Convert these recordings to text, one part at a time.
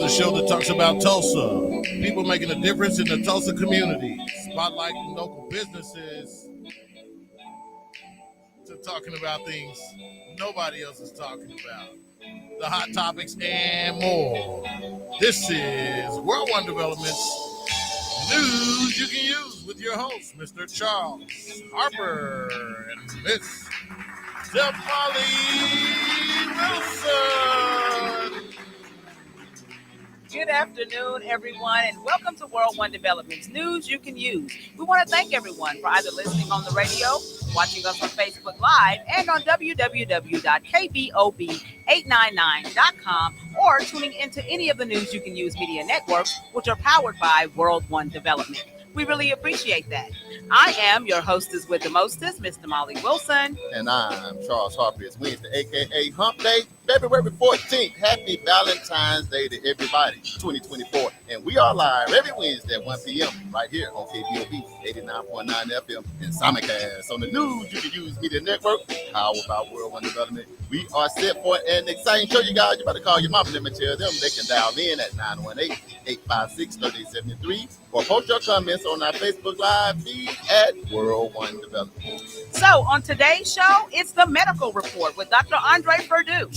the show that talks about Tulsa, people making a difference in the Tulsa community, spotlighting local businesses, to talking about things nobody else is talking about, the hot topics and more. This is World One Development's News You Can Use with your host, Mr. Charles Harper and Miss Damali Wilson. Good afternoon, everyone, and welcome to World One Development's News You Can Use. We want to thank everyone for either listening on the radio, watching us on Facebook Live, and on www.KBOB899.com, or tuning into any of the News You Can Use media networks, which are powered by World One Development. We really appreciate that. I am your hostess with the mostest, Miss Damali Wilson. And I'm Charles Harper. It's Wednesday, a.k.a. Hump Day, February 14th. Happy Valentine's Day to everybody, 2024. And we are live every Wednesday at 1 p.m. right here on KBOB 89.9 FM and simulcast on the News You Can Use Media Network, powered by World One Development. We are set for an exciting show, you guys. You better call your mom and them and tell them they can dial in at 918-856-3873 or post your comments on our Facebook Live feed at World One Development. So on today's show, it's the medical report with Dr. Andre Perdue.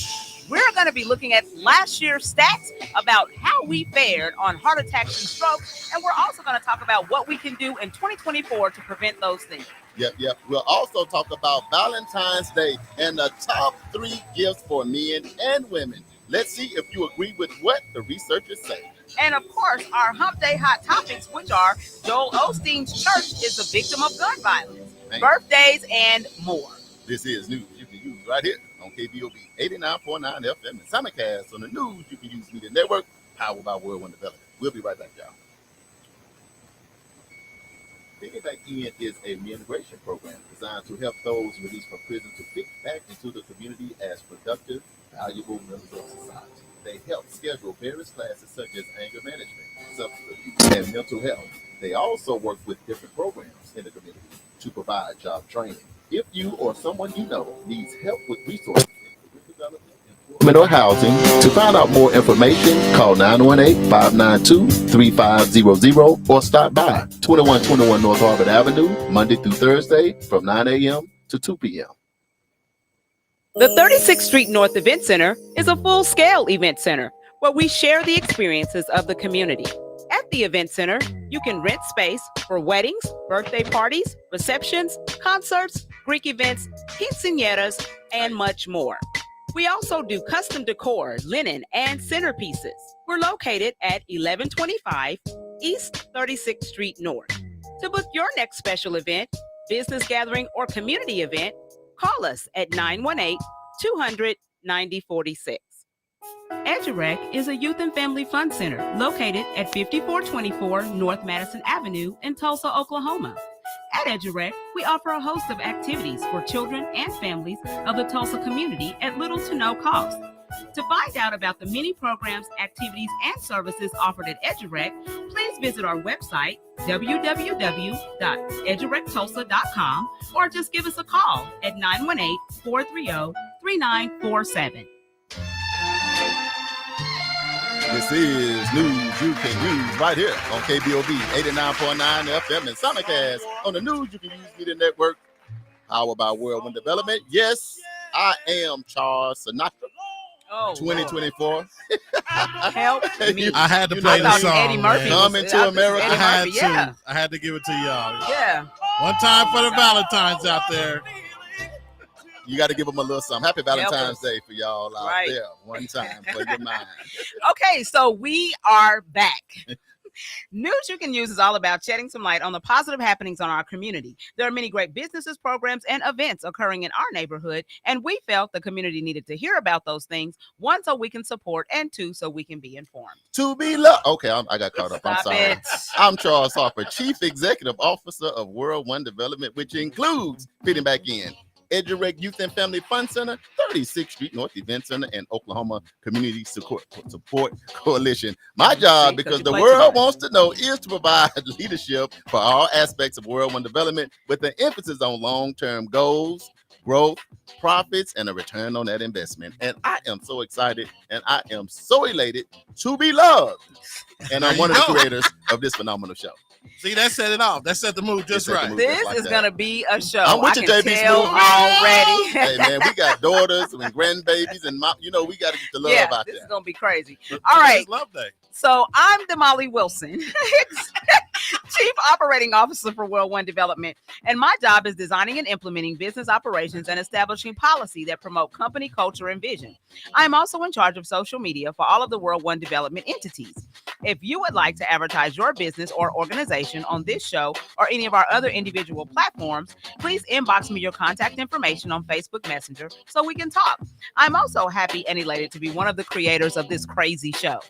We're going to be looking at last year's stats about how we fared on heart attacks and strokes, and we're also going to talk about what we can do in 2024 to prevent those things. Yep. We'll also talk about Valentine's Day and the top 3 gifts for men and women. Let's see if you agree with what the researchers say. And of course, our Hump Day hot topics, which are Joel Osteen's church is a victim of gun violence, birthdays, and more. This is News You Can Use right here on KBOB 89.9 FM and simulcast on the News You Can Use Media Network, powered by World One Development. We'll be right back, y'all. Picking Back In is a reintegration program designed to help those released from prison to fit back into the community as productive, valuable members of society. They help schedule various classes such as anger management, substance abuse, and mental health. They also work with different programs in the community to provide job training. If you or someone you know needs help with resources, or housing, to find out more information, call 918-592-3500 or stop by 2121 North Harvard Avenue, Monday through Thursday from 9 a.m. to 2 p.m. The 36th Street North Event Center is a full-scale event center where we share the experiences of the community. At the event center, you can rent space for weddings, birthday parties, receptions, concerts, Greek events, quinceañeras, and much more. We also do custom decor, linen, and centerpieces. We're located at 1125 East 36th Street North. To book your next special event, business gathering, or community event, call us at 918-200-9046. EduRec is a youth and family fun center located at 5424 North Madison Avenue in Tulsa, Oklahoma. At EduRec, we offer a host of activities for children and families of the Tulsa community at little to no cost. To find out about the many programs, activities, and services offered at EduRec, please visit our website, www.edurectulsa.com, or just give us a call at 918-430-3947. This is News You Can Use right here on KBOB 89.9 FM and simulcast on the News You Can Use Media Network, powered by World One Development. Yes, I am Charles Sinatra. 2024. Help me. I had to play the song. Eddie Murphy Coming to America. I had to give it to y'all. Yeah. One time for the Valentines out there. You got to give them a little something. Happy Valentine's Day for y'all out there. One time for your mind. Okay, so we are back. News You Can Use is all about shedding some light on the positive happenings on our community. There are many great businesses, programs, and events occurring in our neighborhood, and we felt the community needed to hear about those things, one, so we can support, and two, so we can be informed. To be loved. Okay, I got caught up. I'm sorry. It. I'm Charles Harper, Chief Executive Officer of World One Development, which includes Fitting Back In, EduRec Youth and Family Fun Center, 36th Street North Event Center, and Oklahoma Community Support Coalition. My job, because the world wants to know, is to provide leadership for all aspects of World One Development with an emphasis on long-term goals, growth, profits, and a return on that investment. And I am so excited and I am so elated to be loved. And I'm one of the creators of this phenomenal show. See, that set it off. That set the mood just right. This is going to be a show. I'm with I you, can JB tell Smooth. already. Hey, man, we got daughters and grandbabies, and we got to get the love out there. This is going to be crazy. All right. It's Love Day. So I'm Damali Wilson, Chief Operating Officer for World One Development, and my job is designing and implementing business operations and establishing policy that promote company culture and vision. I am also in charge of social media for all of the World One Development entities. If you would like to advertise your business or organization on this show or any of our other individual platforms, please inbox me your contact information on Facebook Messenger so we can talk. I'm also happy and elated to be one of the creators of this crazy show.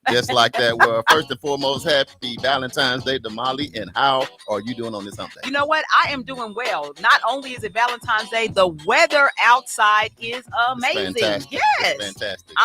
Just like that. Well, first and foremost, happy Valentine's Day, Damali, and how are you doing on this hump day? You know what? I am doing well. Not only is it Valentine's Day, the weather outside is amazing. It's fantastic. Yes. It's fantastic.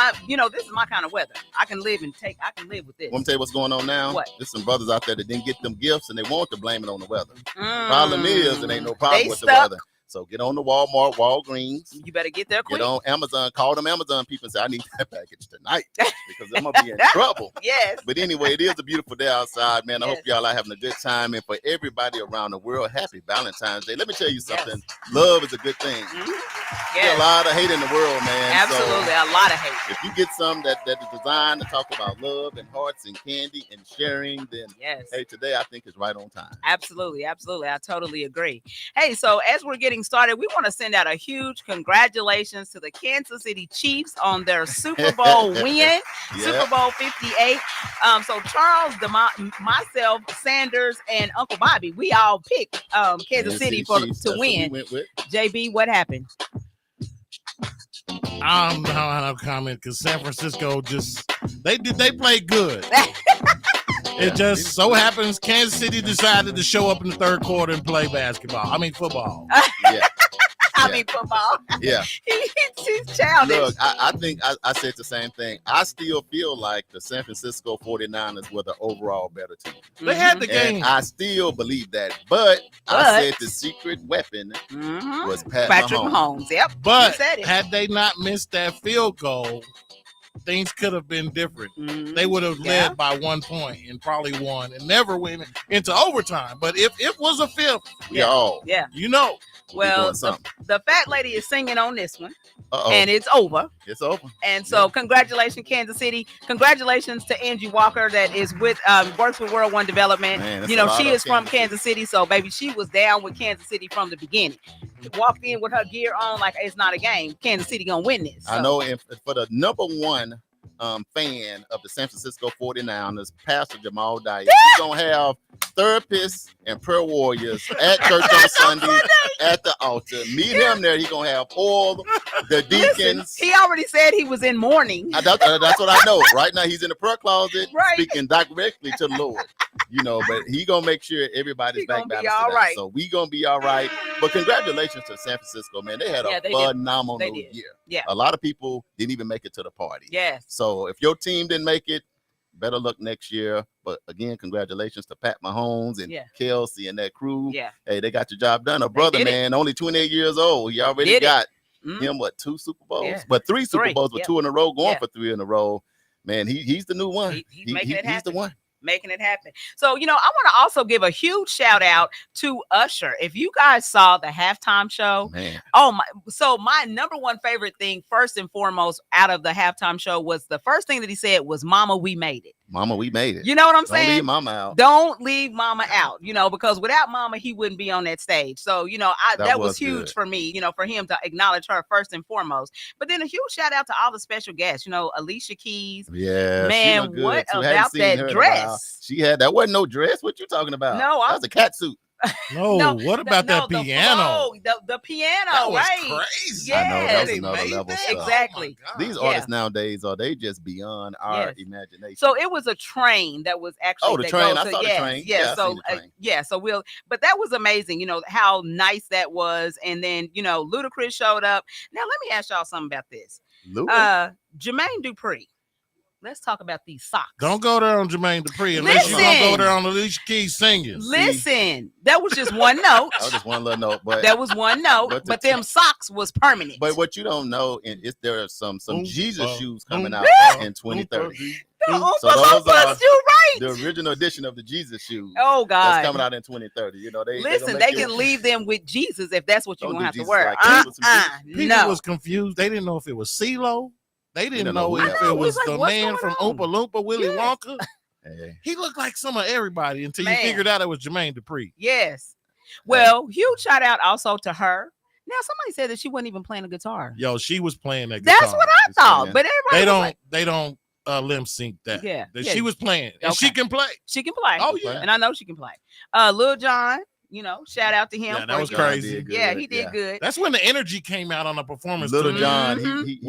This is my kind of weather. I can live with this. Want to tell you what's going on now? What? There's some brothers out there that didn't get them gifts and they want to blame it on the weather. Problem is, it ain't no problem with the weather. So get on the Walmart, Walgreens. You better get there quick. Get on Amazon. Call them Amazon people and say, I need that package tonight because I'm going to be in trouble. Yes. But anyway, it is a beautiful day outside, man. I hope y'all are having a good time. And for everybody around the world, happy Valentine's Day. Let me tell you something. Yes. Love is a good thing. There's a lot of hate in the world, man. Absolutely. So a lot of hate. If you get some that is designed to talk about love and hearts and candy and sharing, then hey, today I think is right on time. Absolutely. Absolutely. I totally agree. Hey, so as we're getting started, we want to send out a huge congratulations to the Kansas City Chiefs on their Super Bowl win, Super Bowl 58. So Charles, myself, Sanders, and Uncle Bobby, we all picked Kansas City to win. JB, what happened? I don't have no comment because San Francisco they played good. It just so happens Kansas City decided to show up in the third quarter and play football. Football. Yeah. He's childish. Look, I think I said the same thing. I still feel like the San Francisco 49ers were the overall better team. They had the game. And I still believe that. But I said the secret weapon was Patrick Mahomes. Yep. But had they not missed that field goal, things could have been different. They would have led by 1 point and probably won and never went into overtime. But if it was a fifth, you know. Well, the fat lady is singing on this one, and it's over. It's over. And so, congratulations, Kansas City. Congratulations to Angie Walker, that is works with World One Development. Man, she is from Kansas City, so baby, she was down with Kansas City from the beginning. Walked in with her gear on like it's not a game. Kansas City gonna win this. So. I know. And for the number one fan of the San Francisco 49ers, Pastor Jamal Dyer, he's gonna have therapists and prayer warriors at church on Sunday at the altar. Meet him there. He's gonna have all the deacons. He already said he was in mourning. That's what I know. Right now he's in the prayer closet speaking directly to the Lord. But he gonna make sure everybody's back balanced. All right. So we gonna be all right. But congratulations to San Francisco, man. They had a phenomenal year. Yeah. A lot of people didn't even make it to the party. Yes. So if your team didn't make it, better luck next year. But again, congratulations to Pat Mahomes and Kelsey and that crew. Yeah. Hey, they got your job done. A brother, man, only 28 years old. He already got him, 2 Super Bowls? Yeah. But 3 Super Bowls with 2 in a row, going for 3 in a row. Man, he's the new one. He's making it happen. He's the one. Making it happen. So, I want to also give a huge shout out to Usher. If you guys saw the halftime show, man. So my number one favorite thing, first and foremost, out of the halftime show was the first thing that he said was, "Mama, we made it." Mama, we made it. You know what I'm saying? Don't leave Mama out. Don't leave Mama out, because without Mama, he wouldn't be on that stage. So, that was huge for me, for him to acknowledge her first and foremost. But then a huge shout out to all the special guests, Alicia Keys. Yeah. Man, what about that dress? She had, that wasn't no dress. What you talking about? No, that was a cat suit. No, what about that piano? The piano, that was right? Crazy. Yes. I know, that was another level stuff. Exactly. These artists nowadays, they just beyond our imagination. So it was a train that was actually the train. I saw the train. But that was amazing. How nice that was, and then Ludacris showed up. Now let me ask y'all something about this. Jermaine Dupri. let's talk about these socks. Don't go there on Jermaine Dupri unless you're going to go there on Alicia Keys singing. Listen, that was just one note. That was just one little note. But that was one note. But them socks was permanent. But what you don't know is there are some Jesus shoes coming out in 2030. So those are the original edition of the Jesus shoes. Oh God, that's coming out in 2030. You know, they can leave them with Jesus if that's what you're gonna have to wear. People was confused. They didn't know if it was CeeLo. They didn't know if it was the man from Oompa Loompa, Willy Wonka. Hey. He looked like some of everybody until you figured out it was Jermaine Dupri. Yes. Well, huge shout out also to her. Now, somebody said that she wasn't even playing a guitar. Yo, she was playing that guitar. That's what I thought. But everybody they don't limp sync that. Yeah. She was playing. And she can play. She can play. Oh, yeah. And I know she can play. Lil Jon, shout out to him. Yeah, that was crazy. He did good. That's when the energy came out on the performance. Little John, he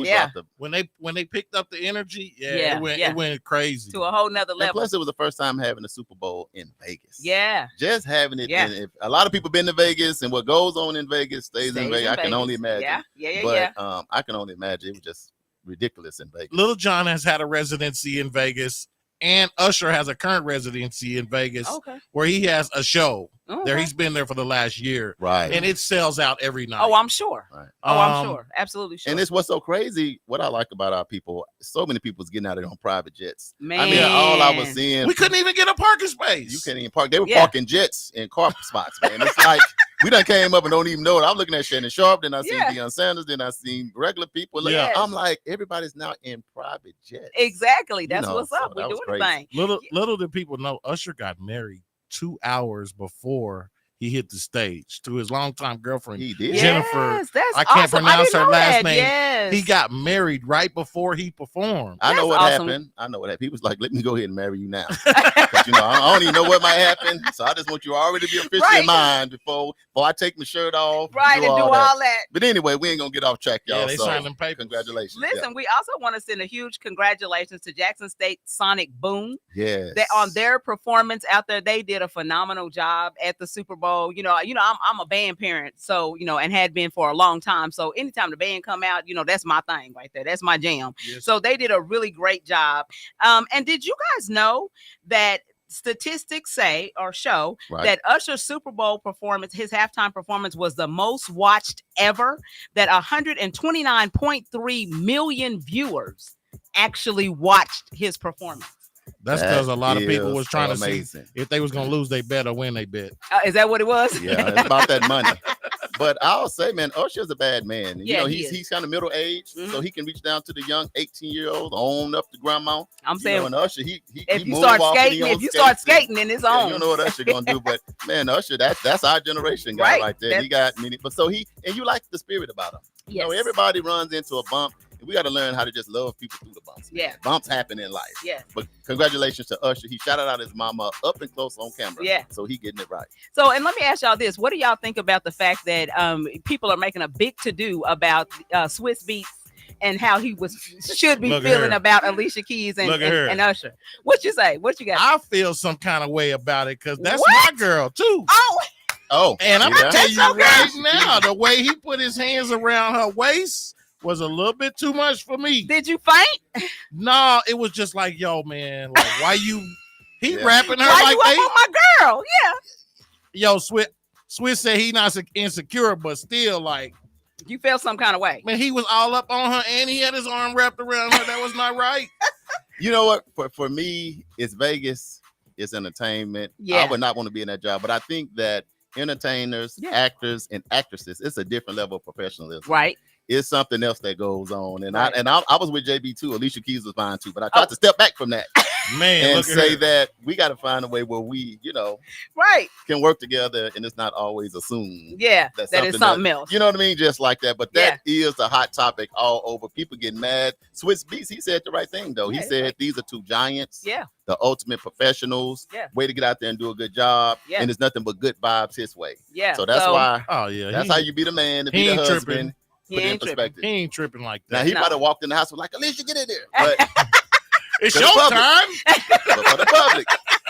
when they picked up the energy, it went crazy to a whole nother level. And plus, it was the first time having a Super Bowl in Vegas. Yeah, just having it. Yeah. And a lot of people been to Vegas, and what goes on in Vegas stays in Vegas. I can only imagine. Yeah. I can only imagine it was just ridiculous in Vegas. Little John has had a residency in Vegas. And Usher has a current residency in Vegas where he has a show there. He's been there for the last year. Right. And it sells out every night. Oh, I'm sure. Right. I'm sure. Absolutely sure. And it's what's so crazy. What I like about our people, so many people's getting out there on private jets. Man. I mean, all I was seeing. We couldn't even get a parking space. You couldn't even park. They were parking jets in car spots, man. It's like we done came up and don't even know it. I'm looking at Shannon Sharp, then I seen Deion Sanders, then I seen regular people. I'm like, everybody's now in private jets. Exactly. That's what's up. We're doing the thing. Little did people know Usher got married 2 hours before he hit the stage to his longtime girlfriend, Jennifer. Yes, that's I can't pronounce her last name. Yes. He got married right before he performed. I know what happened. He was like, let me go ahead and marry you now. I don't even know what might happen. So I just want you already to be officially in mind before I take my shirt off. Right, and do all that. But anyway, we ain't going to get off track, y'all. Yeah, they signed them papers. Congratulations. Listen, we also want to send a huge congratulations to Jackson State Sonic Boom. Yes. On their performance out there. They did a phenomenal job at the Super Bowl. I'm a band parent, so and had been for a long time. So anytime the band come out, that's my thing right there. That's my jam. Yes. So they did a really great job. And did you guys know that statistics show that Usher's Super Bowl performance, his halftime performance, was the most watched ever? That 129.3 million viewers actually watched his performance. That's because a lot of people was trying to see if they was going to lose they bet or win they bet. Is that what it was? Yeah, it's about that money. But I'll say, man, Usher's a bad man. He's kind of middle aged, so he can reach down to the young 18-year-old, own up to grandma. I'm saying, and Usher, if you start skating, then it's on. You don't know what Usher gonna do, but man, Usher, that's our generation guy right there. He got many, but you like the spirit about him. Yes. Everybody runs into a bump. We got to learn how to just love people through the bumps. Yeah. Bumps happen in life. Yeah. But congratulations to Usher. He shouted out his mama up and close on camera. Yeah. So he getting it right. So, and let me ask y'all this. What do y'all think about the fact that people are making a big to-do about Swiss Beats and how he should be feeling about Alicia Keys and Usher? What you say? What you got? I feel some kind of way about it because that's my girl too. Oh. And I'm going to tell you right now, the way he put his hands around her waist was a little bit too much for me. Did you faint? No, it was just like, yo, man, like why you rapping her why like you up on my girl? Yeah. Yo, Swiss said he not insecure, but still like you felt some kind of way. Man, he was all up on her and he had his arm wrapped around her. That was not right. You know what? For me, it's Vegas, it's entertainment. Yeah. I would not want to be in that job, but I think that entertainers, actors, and actresses, it's a different level of professionalism. Right. It's something else that goes on. And I was with JB too. Alicia Keys was fine too, but I tried to step back from that. Man, and say that we got to find a way where we, can work together, and it's not always assumed. Yeah, that is something else. You know what I mean? Just like that. But that is a hot topic all over. People getting mad. Swiss Beats, he said the right thing though. He said these are two giants. Yeah. The ultimate professionals. Yeah. Way to get out there and do a good job. Yeah. And it's nothing but good vibes his way. Yeah. So that's why. Oh yeah. That's how you be the man, to be the husband. Tripping. He ain't tripping like that. Now he might have walked in the house with like, Alicia, get in there. But it's your time. But for the public,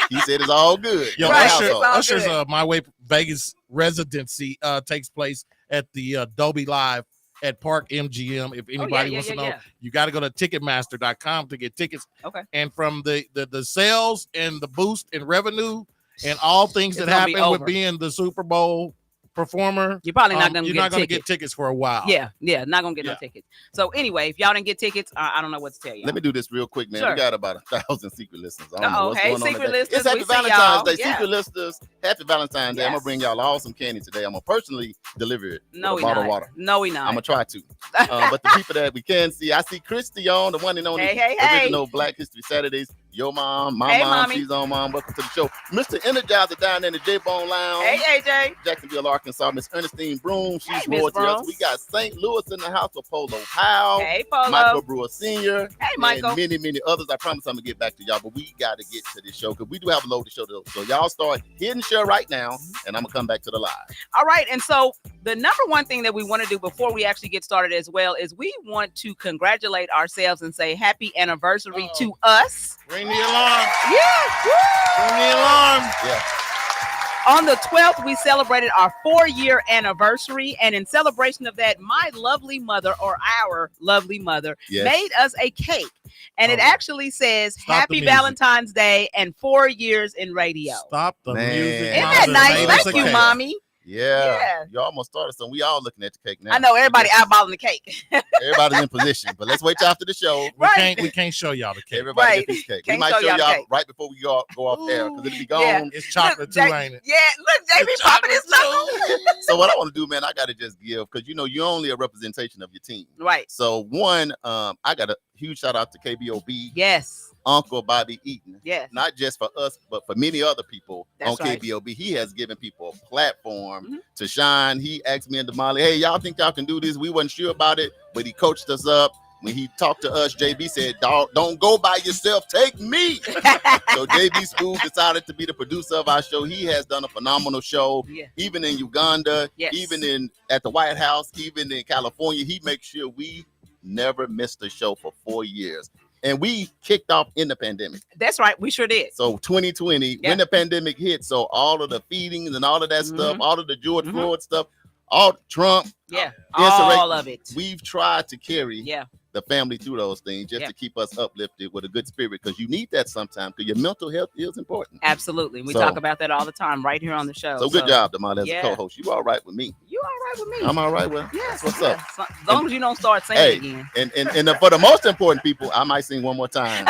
he said it's all good. Yo, Usher's My Way Vegas residency takes place at the Dolby Live at Park MGM. If anybody wants to know, you got to go to Ticketmaster.com to get tickets. Okay. And from the sales and the boost in revenue and all things that happen with being the Super Bowl performer, you're probably not going to get tickets for a while. Yeah, not going to get no tickets. So anyway, if y'all didn't get tickets, I don't know what to tell you. Let me do this real quick, man. Sure. We got about 1,000 secret listeners. I don't know what's going on secret listeners. It's Happy Valentine's Day. Yeah. Secret listeners, Happy Valentine's Day. I'm going to bring y'all awesome candy today. I'm going to personally deliver it with a bottle of water. No, we not. I'm going to try to. But the people that we can see, I see Christy on, the one and only original Black History Saturdays. Your mom, my mom, mommy. She's on mom. Welcome to the show. Mr. Energizer down there in the J-Bone Lounge. Hey, AJ. Jacksonville, Arkansas. Miss Ernestine Broom. She's royalty. We got St. Louis in the house with Polo Powell. Hey, Polo. Michael Brewer Sr. Hey, Michael. And many, many others. I promise I'm going to get back to y'all, but we got to get to this show because we do have a loaded show. So y'all start hitting share right now, and I'm going to come back to the live. All right. And so the number one thing that we want to do before we actually get started as well is we want to congratulate ourselves and say happy anniversary to us. Ring the alarm. Yeah. Ring the alarm. Yeah. On the 12th, we celebrated our 4-year anniversary. And in celebration of that, my lovely mother, or our lovely mother, made us a cake. And it actually says, Happy Valentine's Day and 4 years in radio. Stop the music. Isn't that nice? Thank you, Mommy. Yeah. You almost started something. We all looking at the cake now. I know everybody eyeballing the cake. Everybody's in position, but let's wait till after the show. We can't show y'all the cake. Everybody get this cake. We might show y'all right before we go off air because it'll be gone. Yeah. It's chocolate too, ain't it? Yeah, look, JB popping his nose. So what I want to do, man, I got to just give because you're only a representation of your team. Right. So one, I got a huge shout out to KBOB. Yes. Uncle Bobby Eaton. Yes. Not just for us, but for many other people on right. KBOB. He has given people a platform to shine. He asked me and Damali, hey, y'all think y'all can do this? We wasn't sure about it, but he coached us up. When he talked to us, JB said, don't go by yourself. Take me. So JB School decided to be the producer of our show. He has done a phenomenal show, even in Uganda, even at the White House, even in California. He makes sure we never missed a show for 4 years. And we kicked off in the pandemic. That's right. We sure did. So 2020, when the pandemic hit, so all of the feedings and all of that stuff, all of the George Floyd stuff, all Trump, all of it. We've tried to carry the family through those things just to keep us uplifted with a good spirit because you need that sometimes because your mental health is important. Absolutely. We talk about that all the time right here on the show. So good job, Damali, as a co-host. You all right with me? You all right with me? I'm all right with Yes. What's up? As long as you don't start singing again. And for the most important people, I might sing one more time.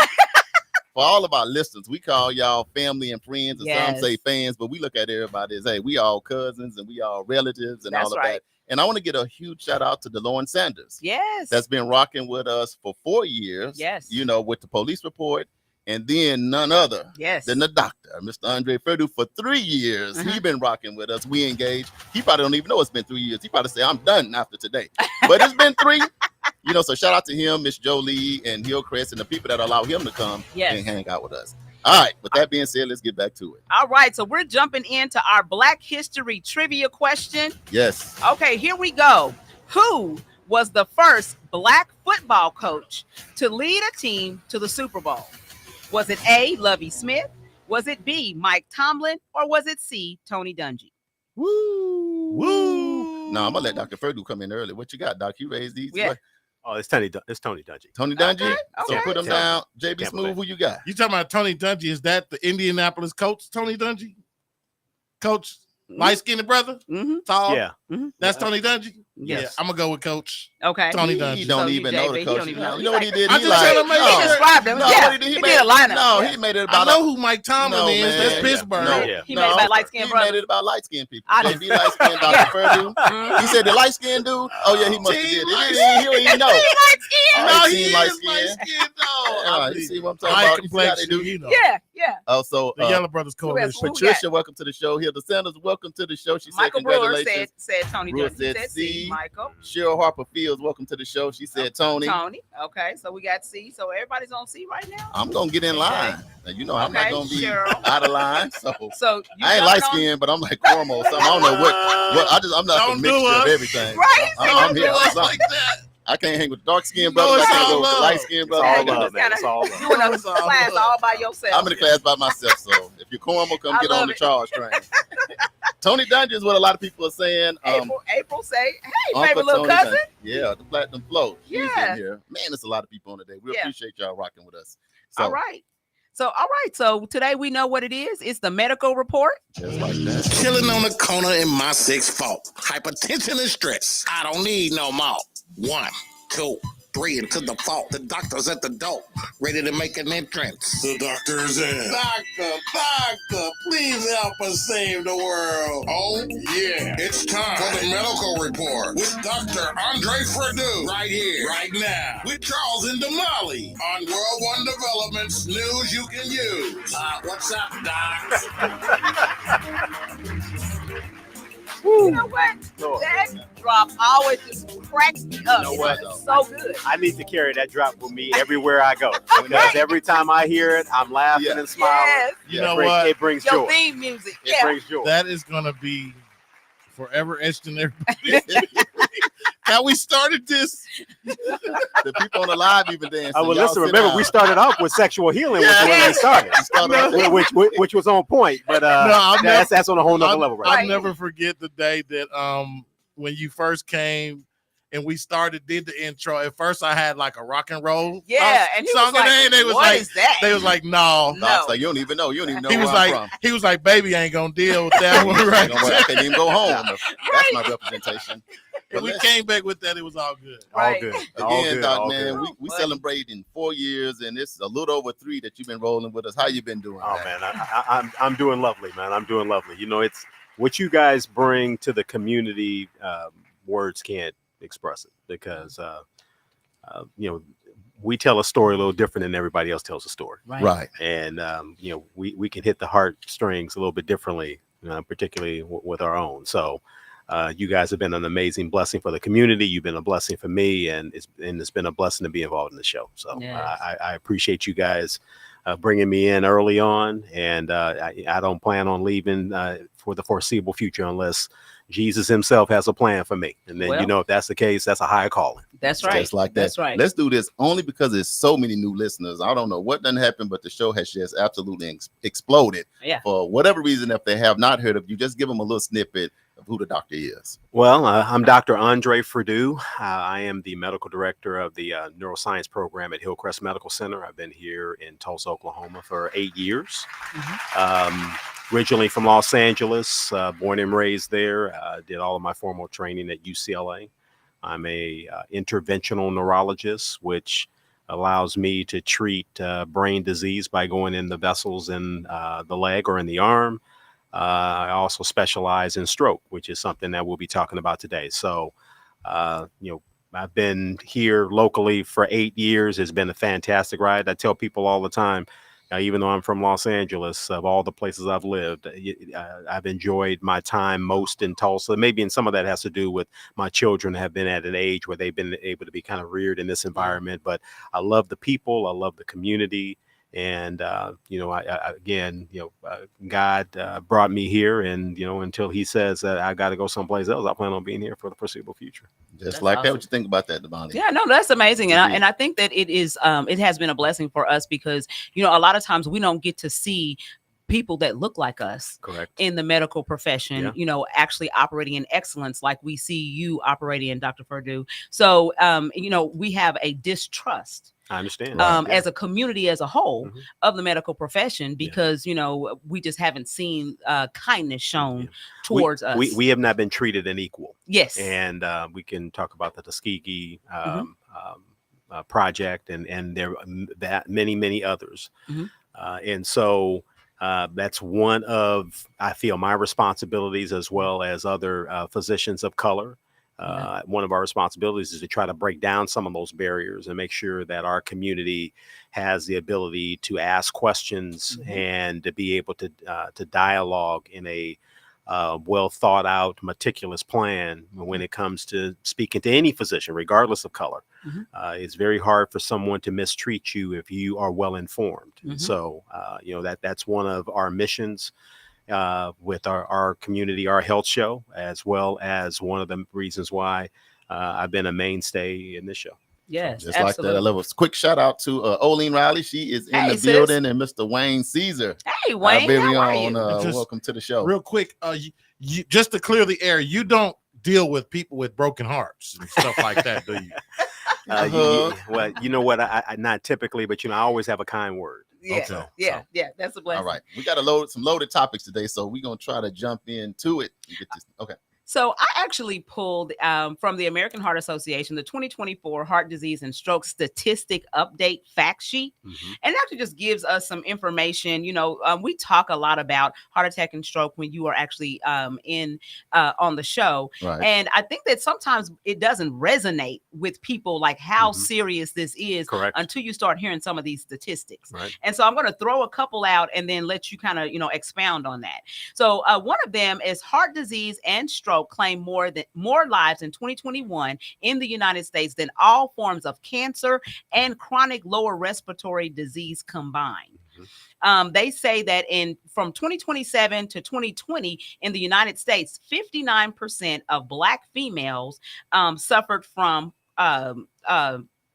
For all of our listeners, we call y'all family and friends, and some say fans, but we look at everybody as, hey, we all cousins and we all relatives and all of that. And I want to get a huge shout out to DeLorne Sanders. Yes. That's been rocking with us for 4 years. Yes. With the police report. And then none other than the doctor, Mr. Andre Ferdu, for 3 years. He's been rocking with us. We engaged. He probably don't even know it's been 3 years. He probably say, I'm done after today. But it's been 3. So shout out to him, Miss Jolie and Hillcrest and the people that allow him to come and hang out with us. All right. With that being said, let's get back to it. All right. So we're jumping into our Black History trivia question. Yes. Okay, here we go. Who was the first Black football coach to lead a team to the Super Bowl? Was it A, Lovie Smith? Was it B, Mike Tomlin? Or was it C, Tony Dungy? Woo! No, I'm going to let Dr. Ferdu come in early. What you got, Doc? You raised these? Yeah. Oh, it's Tony Dungy. Tony Dungy? Okay. So put him down. JB Smooth, who you got? You talking about Tony Dungy? Is that the Indianapolis coach, Tony Dungy? Coach, light-skinned brother? Tall? Yeah. That's Tony Dungy? Yes. Yeah, I'm going to go with Coach. Okay. Tony Dungy. He don't even know the coach. You know what he did? I just trying to make He described him. He did a lineup. No, he made it about. I know who Mike Tomlin is. That's Pittsburgh. He made it about light-skinned brothers. He made it about light-skinned people. JB light-skinned Dr. Ferdu. He said the light-skinned dude. Oh, yeah, he must have did it. He don't even know. No, he is light-skinned. No. You see what I'm talking about? Yeah. Oh, so the Yellow Brothers Coalition. Patricia, welcome to the show. Hilda Sanders, welcome to the show. She said Michael Brewer congratulations. said Tony Brewer Dungy. said He said C. Michael. Cheryl Harper Fields, welcome to the show. She said Tony. Okay, so we got C. So everybody's on C right now. I'm gonna get in line. Now, I'm not gonna be out of line. So I ain't light skinned, but I'm like Cuomo or something. I don't know what. I'm not a mixture of everything. Right? I'm here. Like that. I can't hang with dark skinned brothers. I can't go with the light skinned brothers. It's all love. You in a class all by yourself. I'm in a class by myself. So if you're Cuomo, come get on the charge train. Tony Dungy is what a lot of people are saying. April say, hey, Uncle favorite little Tony cousin. Dungy. Yeah, the Platinum Float. She's Yeah. in here. Man, there's a lot of people on today. We appreciate y'all rocking with us. So, all right. So today we know what it is. It's the medical report. Just like that. Chilling on the corner in my 6th fault. Hypertension and stress. I don't need no more. 1, 2, 3 into the fault. The doctor's at the door, ready to make an entrance. The doctor's in. Doctor, please help us save the world. Oh, yeah. It's time for the medical report with Dr. Andre Fredu. Right here, right now. With Charles and Damali on World One Development's News You Can Use. What's up, Doc? You know what? That drop always just cracks me up. You know what? It's so good. I need to carry that drop with me everywhere I go. Because every time I hear it, I'm laughing and smiling. Yes. You know what? It brings Your joy. theme music. It brings joy. That is going to be forever etched in everybody. How we started this. The people on the live even dancing. Well, Y'all listen, sit remember, down. we started off with sexual healing when we started. which was on point, but that's on a whole nother level, right? I'll never forget the day that when you first came and we did the intro. At first, I had like a rock and roll and he song, was like, and they was what like, is that? They was like, no. Doc's like, you don't even know. You don't even know He was where like, I'm from. he was like, baby, ain't gonna deal with that one, right? I can't even go home. That's my representation. And we came back with that. It was all good. All good. Again, Doc, man, good. we celebrating 4 years, and it's a little over 3 that you've been rolling with us. How you been doing? Oh man, I'm doing lovely, man. I'm doing lovely. You know, it's what you guys bring to the community. Words can't express it because you know, we tell a story a little different than everybody else tells a story. Right. And you know, we can hit the heartstrings a little bit differently, particularly with our own. So. You guys have been an amazing blessing for the community. You've been a blessing for me, and it's been a blessing to be involved in the show. So I appreciate you guys bringing me in early on, and I don't plan on leaving for the foreseeable future unless Jesus himself has a plan for me. And then, if that's the case, that's a high calling. That's right. Just like that. That's right. Let's do this only because there's so many new listeners. I don't know what done happened, but the show has just absolutely exploded. Yeah. For whatever reason, if they have not heard of you, just give them a little snippet of who the doctor is. Well, I'm Dr. Andre Fredu. I am the medical director of the neuroscience program at Hillcrest Medical Center. I've been here in Tulsa, Oklahoma for 8 years. Originally from Los Angeles, born and raised there. Did all of my formal training at UCLA. I'm a interventional neurologist, which allows me to treat brain disease by going in the vessels in the leg or in the arm. I also specialize in stroke, which is something that we'll be talking about today. So, I've been here locally for 8 years. It's been a fantastic ride. I tell people all the time, even though I'm from Los Angeles, of all the places I've lived, I've enjoyed my time most in Tulsa. Maybe some of that has to do with my children have been at an age where they've been able to be kind of reared in this environment. But I love the people. I love the community. And, God brought me here, and, until he says that I got to go someplace else, I plan on being here for the foreseeable future. Just that's like awesome. That. What you think about that, Damali? Yeah, no, that's amazing. And I think that it has been a blessing for us because, a lot of times we don't get to see people that look like us. Correct. In the medical profession, actually operating in excellence like we see you operating in, Dr. Fredu. So, we have a distrust. I understand. As a community as a whole of the medical profession, because, we just haven't seen kindness shown towards us. We have not been treated an equal. Yes. And we can talk about the Tuskegee project and there are that many others. And so that's one of, I feel, my responsibilities as well as other physicians of color. One of our responsibilities is to try to break down some of those barriers and make sure that our community has the ability to ask questions and to be able to dialogue in a well thought out, meticulous plan when it comes to speaking to any physician, regardless of color. It's very hard for someone to mistreat you if you are well informed. So, that's one of our missions. With our community, our health show, as well as one of the reasons why I've been a mainstay in this show. Yes, Just like absolutely. that, a little quick shout out to Oline Riley. She is in Hey, the sis. building, and Mr. Wayne Caesar. Hey, Our Wayne, very how are own. you? Just welcome to the show. Real quick, you just to clear the air, you don't deal with people with broken hearts and stuff like that, do you? Well, you know what? I not typically, but I always have a kind word. Yeah, Okay. yeah, that's a blessing. All right, we got some loaded topics today, so we're gonna try to jump into it and get this. Okay. So I actually pulled from the American Heart Association the 2024 Heart Disease and Stroke Statistic Update Fact Sheet. Mhm. And it actually just gives us some information. We talk a lot about heart attack and stroke when you are actually on the show. Right. And I think that sometimes it doesn't resonate with people like how Mhm. serious this is Correct. until you start hearing some of these statistics. Right. And so I'm going to throw a couple out and then let you kind of, expound on that. So one of them is heart disease and stroke claim more lives in 2021 in the United States than all forms of cancer and chronic lower respiratory disease combined. They say that from 2027 to 2020 in the United States, 59% of Black females suffered from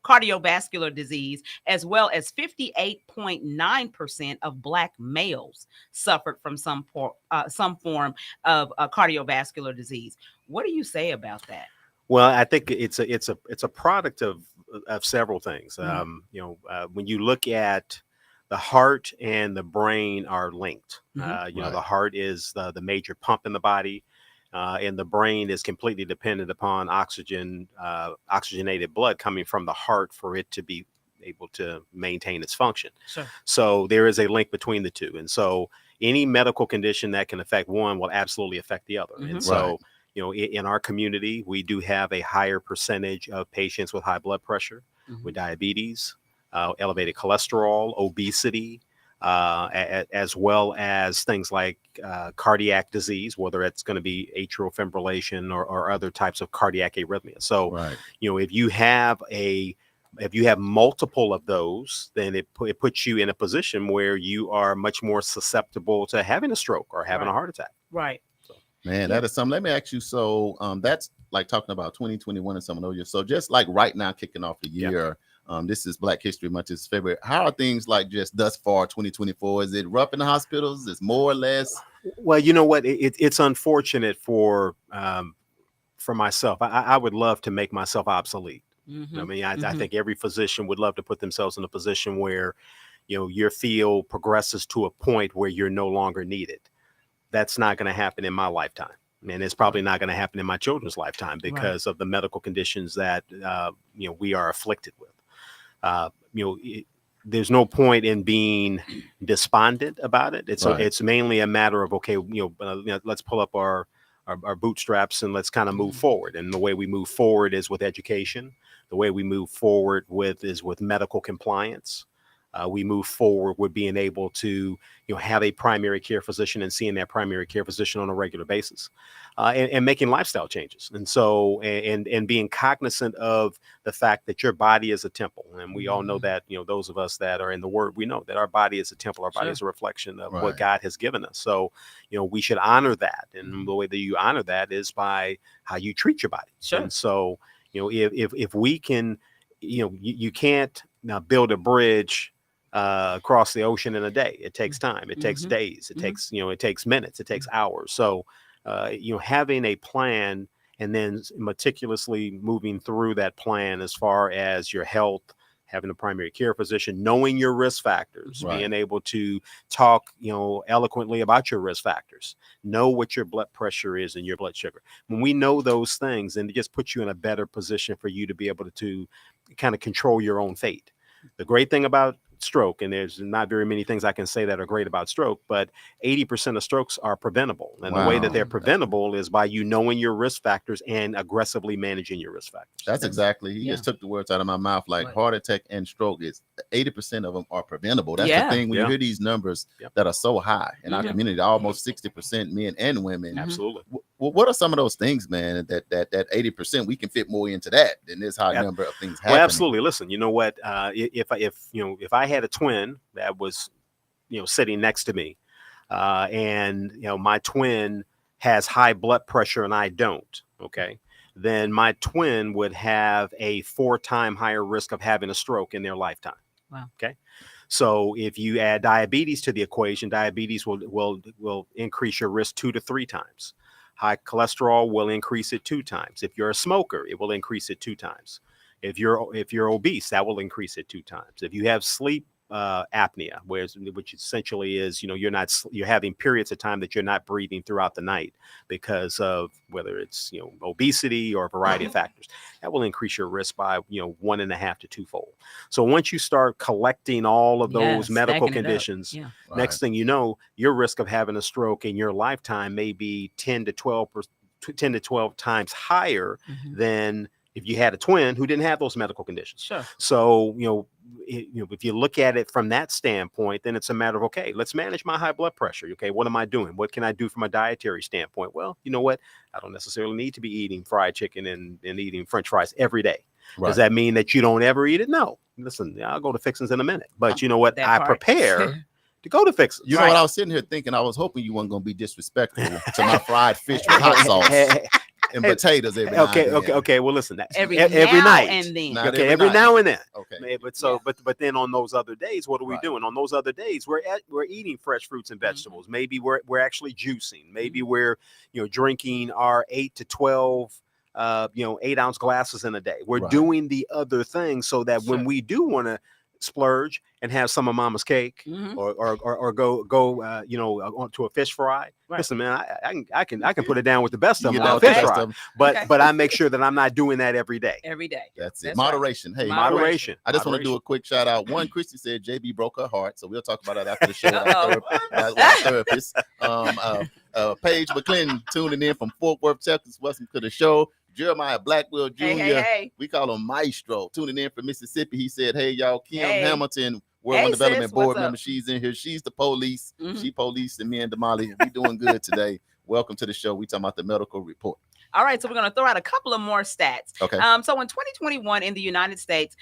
cardiovascular disease, as well as 58.9% of Black males suffered from some form of cardiovascular disease. What do you say about that? Well, I think it's a product of several things. Mhm. When you look at the heart and the brain are linked. Mhm. The heart is the major pump in the body, and the brain is completely dependent upon oxygenated blood coming from the heart for it to be able to maintain its function. Sure. So there is a link between the two, and so any medical condition that can affect one will absolutely affect the other. Mhm. And so, in our community, we do have a higher percentage of patients with high blood pressure, with diabetes, elevated cholesterol, obesity, as well as things like cardiac disease, whether it's going to be atrial fibrillation or other types of cardiac arrhythmia. So, Right. if you have multiple of those, then it puts you in a position where you are much more susceptible to having a stroke or having a heart attack. Right. Man, that is something. Let me ask you. So, that's like talking about 2021 and some of those years. So, just like right now, kicking off the year, this is Black History Month. It's February. How are things like just thus far, 2024? Is it rough in the hospitals? Is more or less? Well, you know what? It's unfortunate for myself. I would love to make myself obsolete. I mean, I think every physician would love to put themselves in a position where, your field progresses to a point where you're no longer needed. That's not going to happen in my lifetime. And it's probably not going to happen in my children's lifetime because of the medical conditions that, we are afflicted with. There's no point in being despondent about it. It's mainly a matter of, okay, let's pull up our bootstraps and let's kind of move forward. And the way we move forward is with education. The way we move forward is with medical compliance. We move forward with being able to, have a primary care physician and seeing that primary care physician on a regular basis, and making lifestyle changes. And so, and being cognizant of the fact that your body is a temple. And we all know that, those of us that are in the Word, we know that our body is a temple. Our body is a reflection of what God has given us. So, we should honor that. And the way that you honor that is by how you treat your body. Sure. And so, if we can, you can't now build a bridge across the ocean in a day. It takes time. It takes days. It takes, it takes minutes. It takes hours. So, having a plan and then meticulously moving through that plan as far as your health, having a primary care physician, knowing your risk factors, being able to talk, eloquently about your risk factors, know what your blood pressure is and your blood sugar. When we know those things, then it just puts you in a better position for you to be able to kind of control your own fate. The great thing about stroke, and there's not very many things I can say that are great about stroke, but 80% of strokes are preventable. And the way that they're preventable is by you knowing your risk factors and aggressively managing your risk factors. That's exactly. He just took the words out of my mouth. Like heart attack and stroke is 80% of them are preventable. That's the thing. When you hear these numbers that are so high in our community, almost 60% men and women. Absolutely. What are some of those things, man, that 80% we can fit more into that than this high number of things happening? Well, absolutely. Listen, you know what? If I had a twin that was, sitting next to me, and my twin has high blood pressure and I don't. Okay. then my twin would have a 4-time higher risk of having a stroke in their lifetime. Wow. Okay. So if you add diabetes to the equation, diabetes will increase your risk 2 to 3 times. High cholesterol will increase it 2 times. If you're a smoker, it will increase it 2 times. If you're obese, that will increase it 2 times. If you have sleep apnea, which essentially is, you're having periods of time that you're not breathing throughout the night because of whether it's, obesity or a variety of factors, that will increase your risk by, 1.5 to 2-fold. So once you start collecting all of those medical conditions, next thing you know, your risk of having a stroke in your lifetime may be 10 to 12 times higher than if you had a twin who didn't have those medical conditions. Sure. So, if you look at it from that standpoint, then it's a matter of, okay, let's manage my high blood pressure. Okay, what am I doing? What can I do from a dietary standpoint? Well, you know what? I don't necessarily need to be eating fried chicken and eating French fries every day. Right. Does that mean that you don't ever eat it? No. Listen, I'll go to Fixins in a minute. But you know what? I prepare to go to Fixins. You know what? I was sitting here thinking, I was hoping you weren't going to be disrespectful to my fried fish with hot sauce. And potatoes every okay. Well, listen, that's every night and then. Okay, every now and then. Okay. But then on those other days, what are we doing? On those other days, we're eating fresh fruits and vegetables. Maybe we're actually juicing. Maybe we're drinking our 8 to 12 8-ounce glasses in a day. We're doing the other things so that when we do want to splurge and have some of mama's cake or go to a fish fry. Right. Listen, man, I can put it down with the best of them on a fish fry. But I make sure that I'm not doing that every day. That's it. Moderation. Right. Hey, moderation. I just want to do a quick shout out. One, Christy said JB broke her heart, so we'll talk about that after the show with our therapist. Paige McClendon tuning in from Fort Worth, Texas. Welcome to the show. Jeremiah Blackwell Jr. Hey. We call him Maestro. Tuning in from Mississippi. He said, hey, y'all, Kim Hamilton, World One Development Board member. She's in here. She's the police. She policed me and Damali. We doing good today. Welcome to the show. We talking about the medical report. All right, so we're going to throw out a couple of more stats. Okay. So in 2021 in the United States,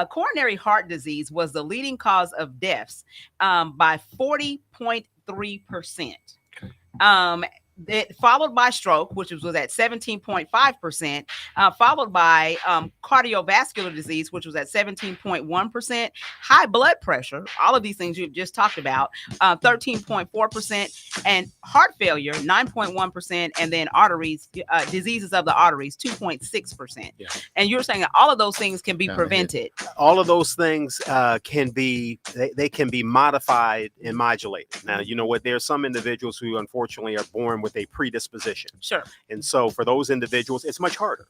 coronary heart disease was the leading cause of deaths by 40.3%. It followed by stroke, which was at 17.5%, followed by cardiovascular disease, which was at 17.1%, high blood pressure, all of these things you've just talked about, 13.4%, and heart failure, 9.1%, and then arteries, diseases of the arteries, 2.6%. Yeah. And you're saying that all of those things can be prevented. All of those things can be modified and modulated. Now, you know what? There are some individuals who unfortunately are born with a predisposition. Sure. And so for those individuals, it's much harder.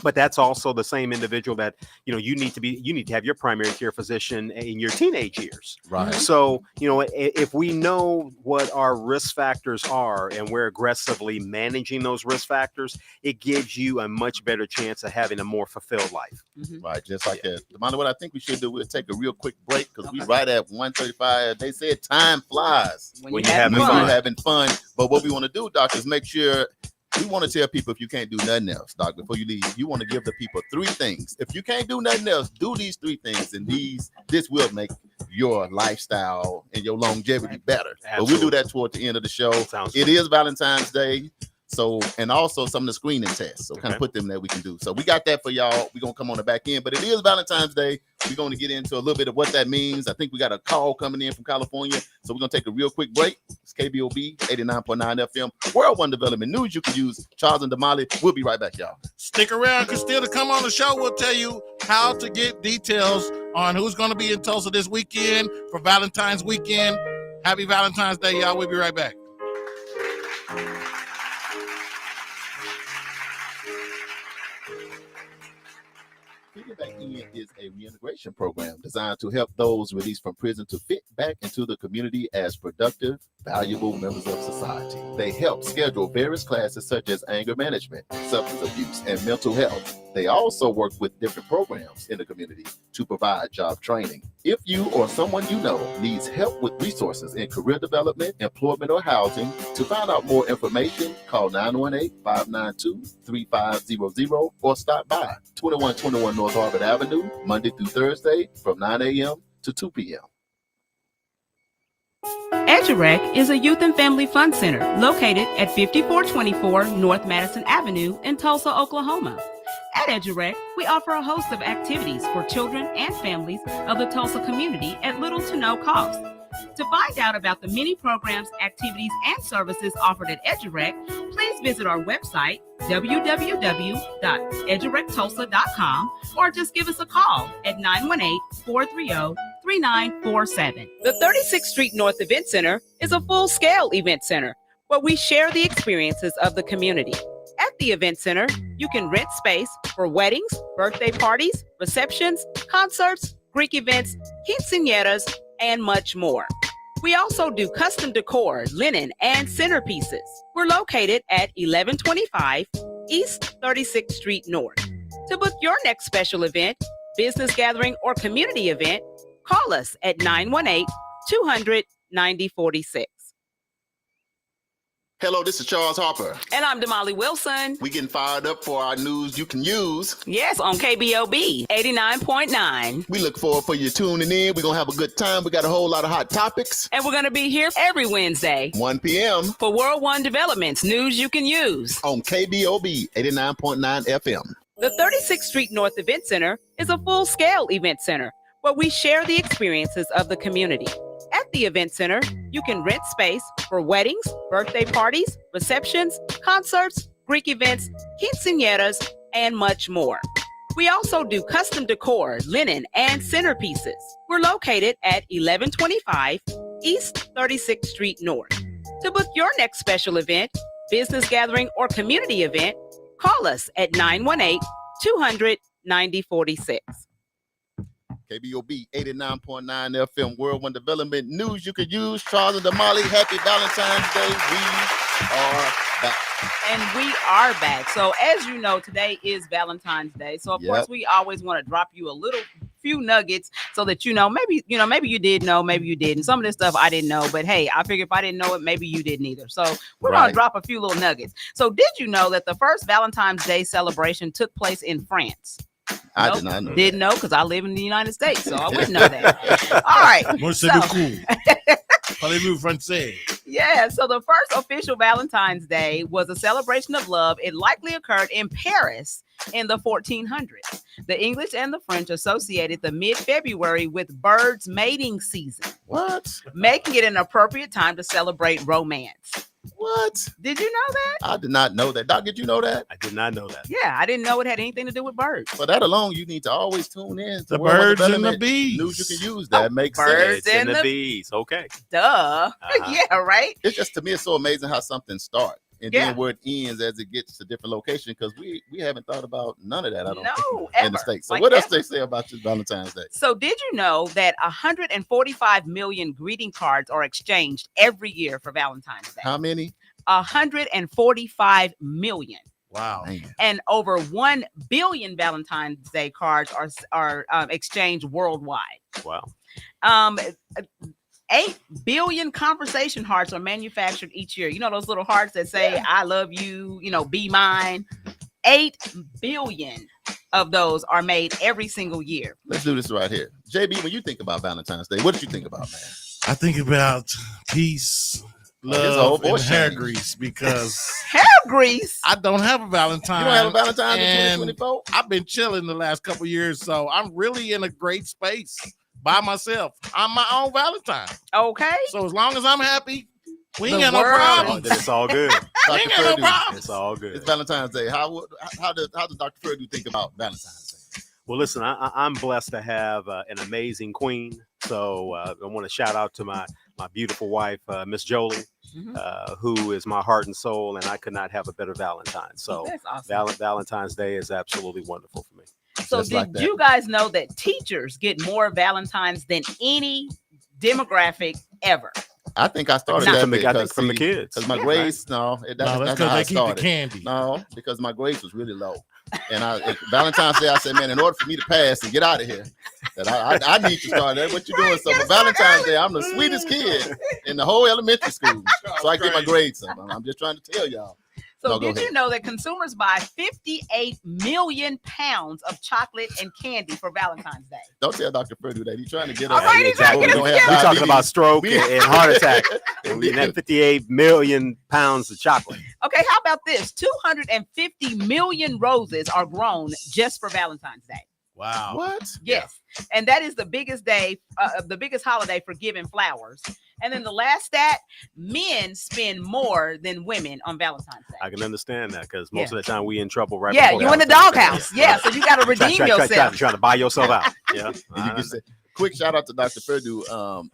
But that's also the same individual that, you need to have your primary care physician in your teenage years. Right. So, if we know what our risk factors are and we're aggressively managing those risk factors, it gives you a much better chance of having a more fulfilled life. Right. Just like that. Damali, what I think we should do, we'll take a real quick break because we right at 1:35. They said time flies when you're having fun. But what we want to do, Doc, is make sure we want to tell people if you can't do nothing else, Doc, before you leave, you want to give the people 3 things. If you can't do nothing else, do these 3 things, and this will make your lifestyle and your longevity better. Absolutely. But we'll do that toward the end of the show. It is Valentine's Day. So, and also some of the screening tests. So kind of put them there we can do. So we got that for y'all. We're going to come on the back end, but it is Valentine's Day. We're going to get into a little bit of what that means. I think we got a call coming in from California. So we're going to take a real quick break. It's KBOB 89.9 FM. World One Development News you can use. Charles and Damali. We'll be right back, y'all. Stick around because still to come on the show, we'll tell you how to get details on who's going to be in Tulsa this weekend for Valentine's weekend. Happy Valentine's Day, y'all. We'll be right back. Back In is a reintegration program designed to help those released from prison to fit back into the community as productive, valuable members of society. They help schedule various classes such as anger management, substance abuse, and mental health. They also work with different programs in the community to provide job training. If you or someone you know needs help with resources in career development, employment, or housing, to find out more information, call 918-592-3500 or stop by 2121 North Harvard Avenue, Monday through Thursday from 9 a.m. to 2 p.m. EduRec is a youth and family fun center located at 5424 North Madison Avenue in Tulsa, Oklahoma. At EduRec, we offer a host of activities for children and families of the Tulsa community at little to no cost. To find out about the many programs, activities, and services offered at EduRec, please visit our website, www.edurectulsa.com, or just give us a call at 918-430-3947. The 36th Street North Event Center is a full-scale event center where we share the experiences of the community. At the Event Center, you can rent space for weddings, birthday parties, receptions, concerts, Greek events, quinceañeras, and much more. We also do custom decor, linen, and centerpieces. We're located at 1125 East 36th Street North. To book your next special event, business gathering, or community event, call us at 918-200-9046. Hello, this is Charles Harper. And I'm Damali Wilson. We getting fired up for our news you can use. Yes, on KBOB 89.9. We look forward for you tuning in. We're going to have a good time. We got a whole lot of hot topics. And we're going to be here every Wednesday 1 p.m. for World One Developments, news you can use. on KBOB 89.9 FM. The 36th Street North Event Center is a full-scale event center where we share the experiences of the community. At the Event Center, you can rent space for weddings, birthday parties, receptions, concerts, Greek events, quinceañeras, and much more. We also do custom decor, linen, and centerpieces. We're located at 1125 East 36th Street North. To book your next special event, business gathering, or community event, call us at 918-200-9046. KBOB 89.9 FM, World One Development, news you could use. Charles and Damali, happy Valentine's Day. We are back. And we are back. So as you know, today is Valentine's Day. So of course, we always want to drop you a few nuggets so that maybe you did know, maybe you didn't. Some of this stuff I didn't know, but hey, I figure if I didn't know it, maybe you didn't either. So we're gonna drop a few little nuggets. So did you know that the first Valentine's Day celebration took place in France? I did not know. Didn't know because I live in the United States, so I wouldn't know that. All right. Merci beaucoup. Parlez-vous français? Yeah, so the first official Valentine's Day was a celebration of love. It likely occurred in Paris in the 1400s. The English and the French associated the mid-February with birds' mating season. What? Making it an appropriate time to celebrate romance. What? Did you know that? I did not know that. Doc, did you know that? I did not know that. Yeah, I didn't know it had anything to do with birds. For that alone, you need to always tune in to The World One birds and the Development bees. news you can use. That makes birds sense. And and the the- bees. Okay. Duh. Yeah, right? It's just, to me, it's so amazing how something starts and Yeah. then where it ends as it gets to different locations, because we haven't thought about none of that, I don't think, No, in ever. the States. So Like, what else ever. they say about this Valentine's Day? So did you know that 145 million greeting cards are exchanged every year for Valentine's Day? How many? 145 million. Wow. Man. And over 1 billion Valentine's Day cards are exchanged worldwide. Wow. 8 billion conversation hearts are manufactured each year. You know those little hearts that say, I love you, be mine. 8 billion of those are made every single year. Let's do this right here. JB, when you think about Valentine's Day, what did you think about, man? I think about peace, his whole love, and voice hair changed. grease because Hair grease. I don't have a Valentine. You don't have a Valentine's in and 2024? I've been chilling the last couple years, so I'm really in a great space by myself. I'm my own Valentine. Okay. So as long as I'm happy, we ain't The got no world- Oh, problems. then it's all good. We ain't got no problems. It's all good. It's Valentine's Day. How does Dr. Purdue think about Valentine's Day? Well, listen, I'm blessed to have an amazing queen. So I want to shout out to my beautiful wife, Miss Jolie, who is my heart and soul, and I could not have a better Valentine. So That's awesome. Valentine's Day is absolutely wonderful for me. So Just did like that. you guys know that teachers get more Valentines than any demographic ever? I think I started Not that From the, I because, think from the kids. because my Yeah, grades, No, that's that's because how I they keep the started. candy. No, because my grades was really low. And Valentine's Day, I said, man, in order for me to pass and get out of here, that I need to start that. What you doing? So for Valentine's Day, I'm the sweetest kid in the whole elementary school. So I get my grades up. I'm just trying to tell y'all. So No, go did you ahead. know that consumers buy 58 million pounds of chocolate and candy for Valentine's Day? Don't tell Dr. Purdue that. He's trying to get All us. right, he's trying to get us We're We're talking about stroke We- and heart attack. And we had 58 million pounds of chocolate. Okay, how about this? 250 million roses are grown just for Valentine's Day. Wow. What? Yes. And that is the biggest day, the biggest holiday for giving flowers. And then the last stat, men spend more than women on Valentine's Day. I can understand that because most of the time we in trouble right Yeah, before you in the Valentine's Day. doghouse. Yeah, so you got to redeem yourself. Trying to buy yourself out. Yeah. And you can say, quick shout out to Dr. Purdue.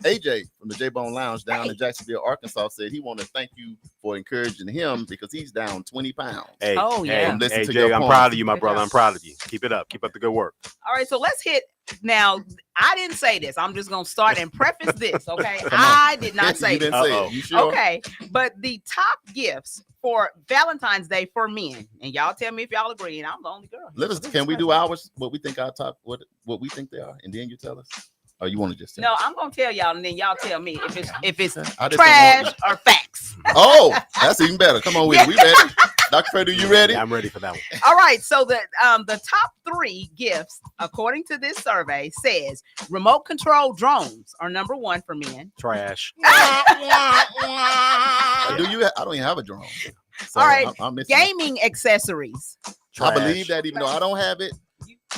AJ from the J-Bone Lounge down in Jacksonville, Arkansas said he want to thank you for encouraging him because he's down 20 pounds. Hey, Oh, yeah. From listening to Jay, your I'm points. proud of you, my Good brother. job. I'm proud of you. Keep it up. Keep up the good work. All right, so let's hit now. I didn't say this. I'm just gonna start and preface this. Okay, Come on. I did not say You this. didn't say Uh-oh. it. You sure? Okay, but the top gifts for Valentine's Day for men, and y'all tell me if y'all agree. And I'm the only girl. Let us. Can we do ours? What we think our top? What we think they are, and then you tell us. Or you want to just tell No, us? I'm gonna tell y'all, and then y'all tell me if it's I just don't trash want- or facts. Oh, that's even better. Come on with it. We ready? Dr. Purdue, you ready? Yeah, I'm ready for that one. All right, so the top 3 gifts, according to this survey, says remote control drones are number 1 for men. Trash. Do you? I don't even have a drone. So All right, I'm missing. Gaming accessories. I believe Trash. that even though I don't have it,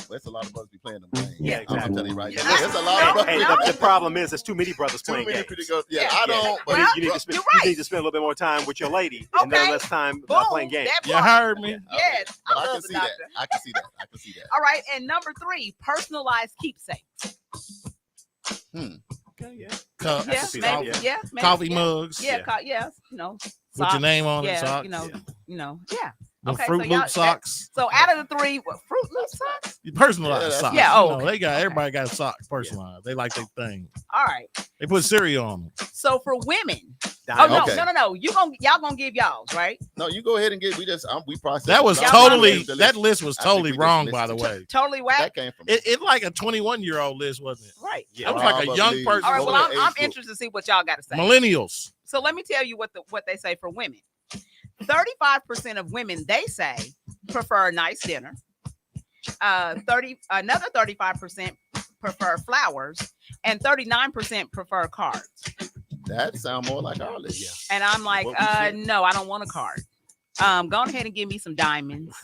that's a lot of brothers be playing them games. Yeah, I'm exactly. telling you right now. Yeah. There's a lot of brothers. Hey, the problem is there's too many brothers Too playing many games. pretty good. Yeah, Yeah. I don't. But Well, you need to spend, you're you right. need to spend a little bit more time with your lady and then Okay. less time Boom, playing games. that You part. heard me. Yes, but I love can the see that. doctor. I can see that. I can see that. All right, and number 3, personalized keepsakes. Okay, yeah. Cups, Yeah, see that, maybe, yeah. maybe, coffee yeah. mugs. Yeah, Yeah. you know, With your socks. name on it. Yeah, Socks. you know, yeah. The Okay, Fruit so Loop y'all- socks. So out of the 3, Fruit Loop socks. Personalized Yeah, that's- socks. Yeah, You oh, know, okay. they got Okay. everybody got socks personalized. They like their thing. All right. They put cereal on them. So for women, Diamond. Okay. no. Y'all gonna give y'all's, right? No, you go ahead and get. We processed. That was it. Y'all totally. probably- That list was I think totally we just wrong, missed by the it. way. Totally whack. That came from. It like a 21-year-old list, wasn't it? Right. Yeah. That was like a young Probably. person. All right. What Well, was the I'm age group? interested to see what y'all got to say. Millennials. So let me tell you what they say for women. 35% of women, they say, prefer a nice dinner. Another 35% prefer flowers, and 39% prefer cards. That sound more like our list. And I'm like, What we should- no, I don't want a card. Go ahead and give me some diamonds.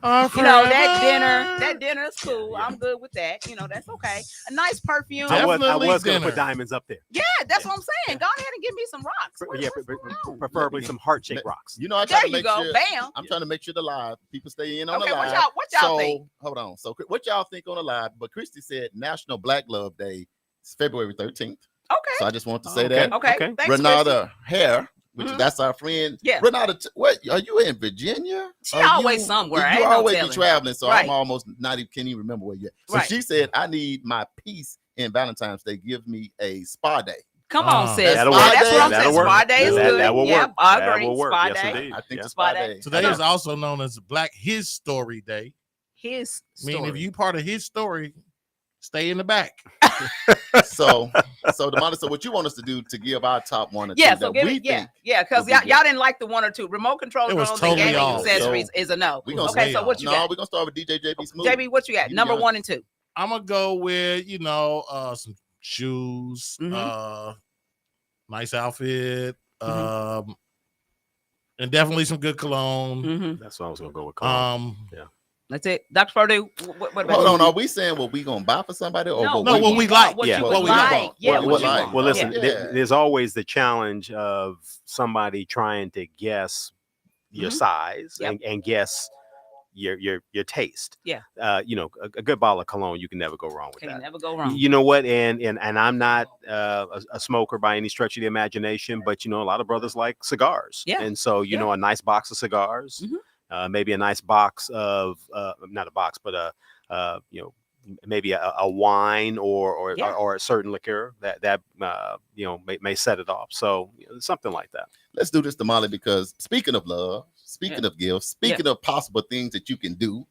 Oh, You know, that dinner is cool. I'm good with that. You know, that's okay. A nice perfume. Yeah. I was Definitely going to dinner. put diamonds up there. Yeah, that's what I'm saying. Go ahead and give me some rocks. Yeah, What's going on? preferably some heart-shaped rocks. You know, I try There to you make go. sure. Bam. I'm trying to make sure the live people stay in on Okay, the what live. y'all think? Hold on. So what y'all think on the live? But Christy said National Black Love Day is February 13th. Okay. So I just want to Oh, say okay. that. Okay. Okay. Thanks, Renata Hare, which Mhm. that's our friend. Yeah. Renata, what are you in Virginia? She Are always you- somewhere. I You ain't no always be telling. traveling, so Right. I'm almost not even can't even remember where yet. So Right. she said, I need my peace in Valentine's Day. Give me a spa day. Come on, sis. That'll Yeah, work. that's what I'm That'll saying. work. Spa day is That- good. that will Yep, work. I That agree. will work. Spa Yes, day. indeed. I think Yeah. the spa day. Today is also known as Black His Story Day. His Meaning, if story. you part of his story, stay in the back. So Damali, so what you want us to do to give our top one or Yeah, two so that give we it, yeah, think yeah, because would be y'all, good. y'all didn't like the one or two. Remote control It was drones totally and gaming off. accessories is a no. we gonna Okay, say so what you no, got? we're gonna start with DJ JB Smooth. JB, what you got? You Number got it. 1 and 2. I'm gonna go with some shoes, Mhm. nice outfit, Mm-hmm. and definitely some good cologne. Mm-hmm. That's what I was going to go with. Colin. That's it. Dr. Purdue, what about Hold you? on, are we saying what we gonna buy for somebody or No, what No, we what want? we like. What Yeah. you What would we like. want. Yeah, What what we you like. want. Well, listen, Yeah. there's always the challenge of somebody trying to guess your Mhm. size Yep. and guess your taste. Yeah. A good bottle of cologne, you can never go wrong with Can that. never go wrong. You know what? And I'm not a smoker by any stretch of the imagination, but a lot of brothers like cigars. Yeah. And so Yeah. a nice box of cigars, Mhm. maybe a nice box of not a box, but maybe a wine or Yeah. or a certain liqueur that may set it off. So something like that. Let's do this, Damali, because speaking of love, speaking of gifts, speaking of possible things that you can do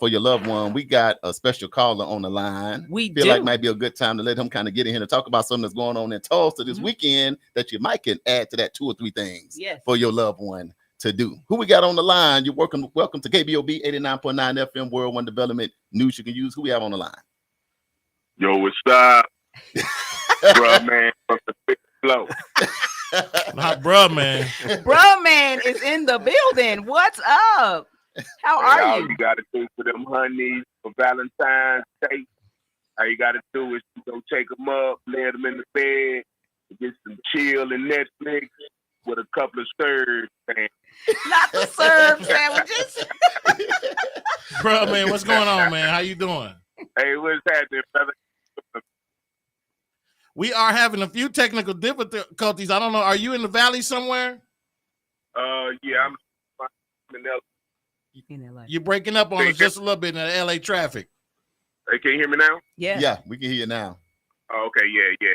for your loved one, we got a special caller on the line. We Feel do. like might be a good time to let him kind of get in here to talk about something that's going on in Tulsa this Mhm. weekend that you might can add to that 2 or 3 things Yes. for your loved one to do. Who we got on the line? You're welcome to KBOB 89.9 FM World One Development News You Can Use. Who we have on the line? Yo, what's up? Bruh, man, from the big flow. Not bruh, man. Bruh, man is in the building. What's up? How All are you? you got to do for them honeys for Valentine's Day, all you got to do is you go take them up, lay them in the bed, get some chill and Netflix with a couple of serves, man. Not the serve sandwiches. Bruh, man, what's going on, man? How you doing? Hey, what's happening, brother? We are having a few technical difficulties. I don't know. Are you in the valley somewhere? Yeah, I'm in LA. In LA. You're breaking up on us just a little bit in the LA traffic. Hey, can you hear me now? Yeah. Yeah, we can hear you now. Oh, okay, yeah.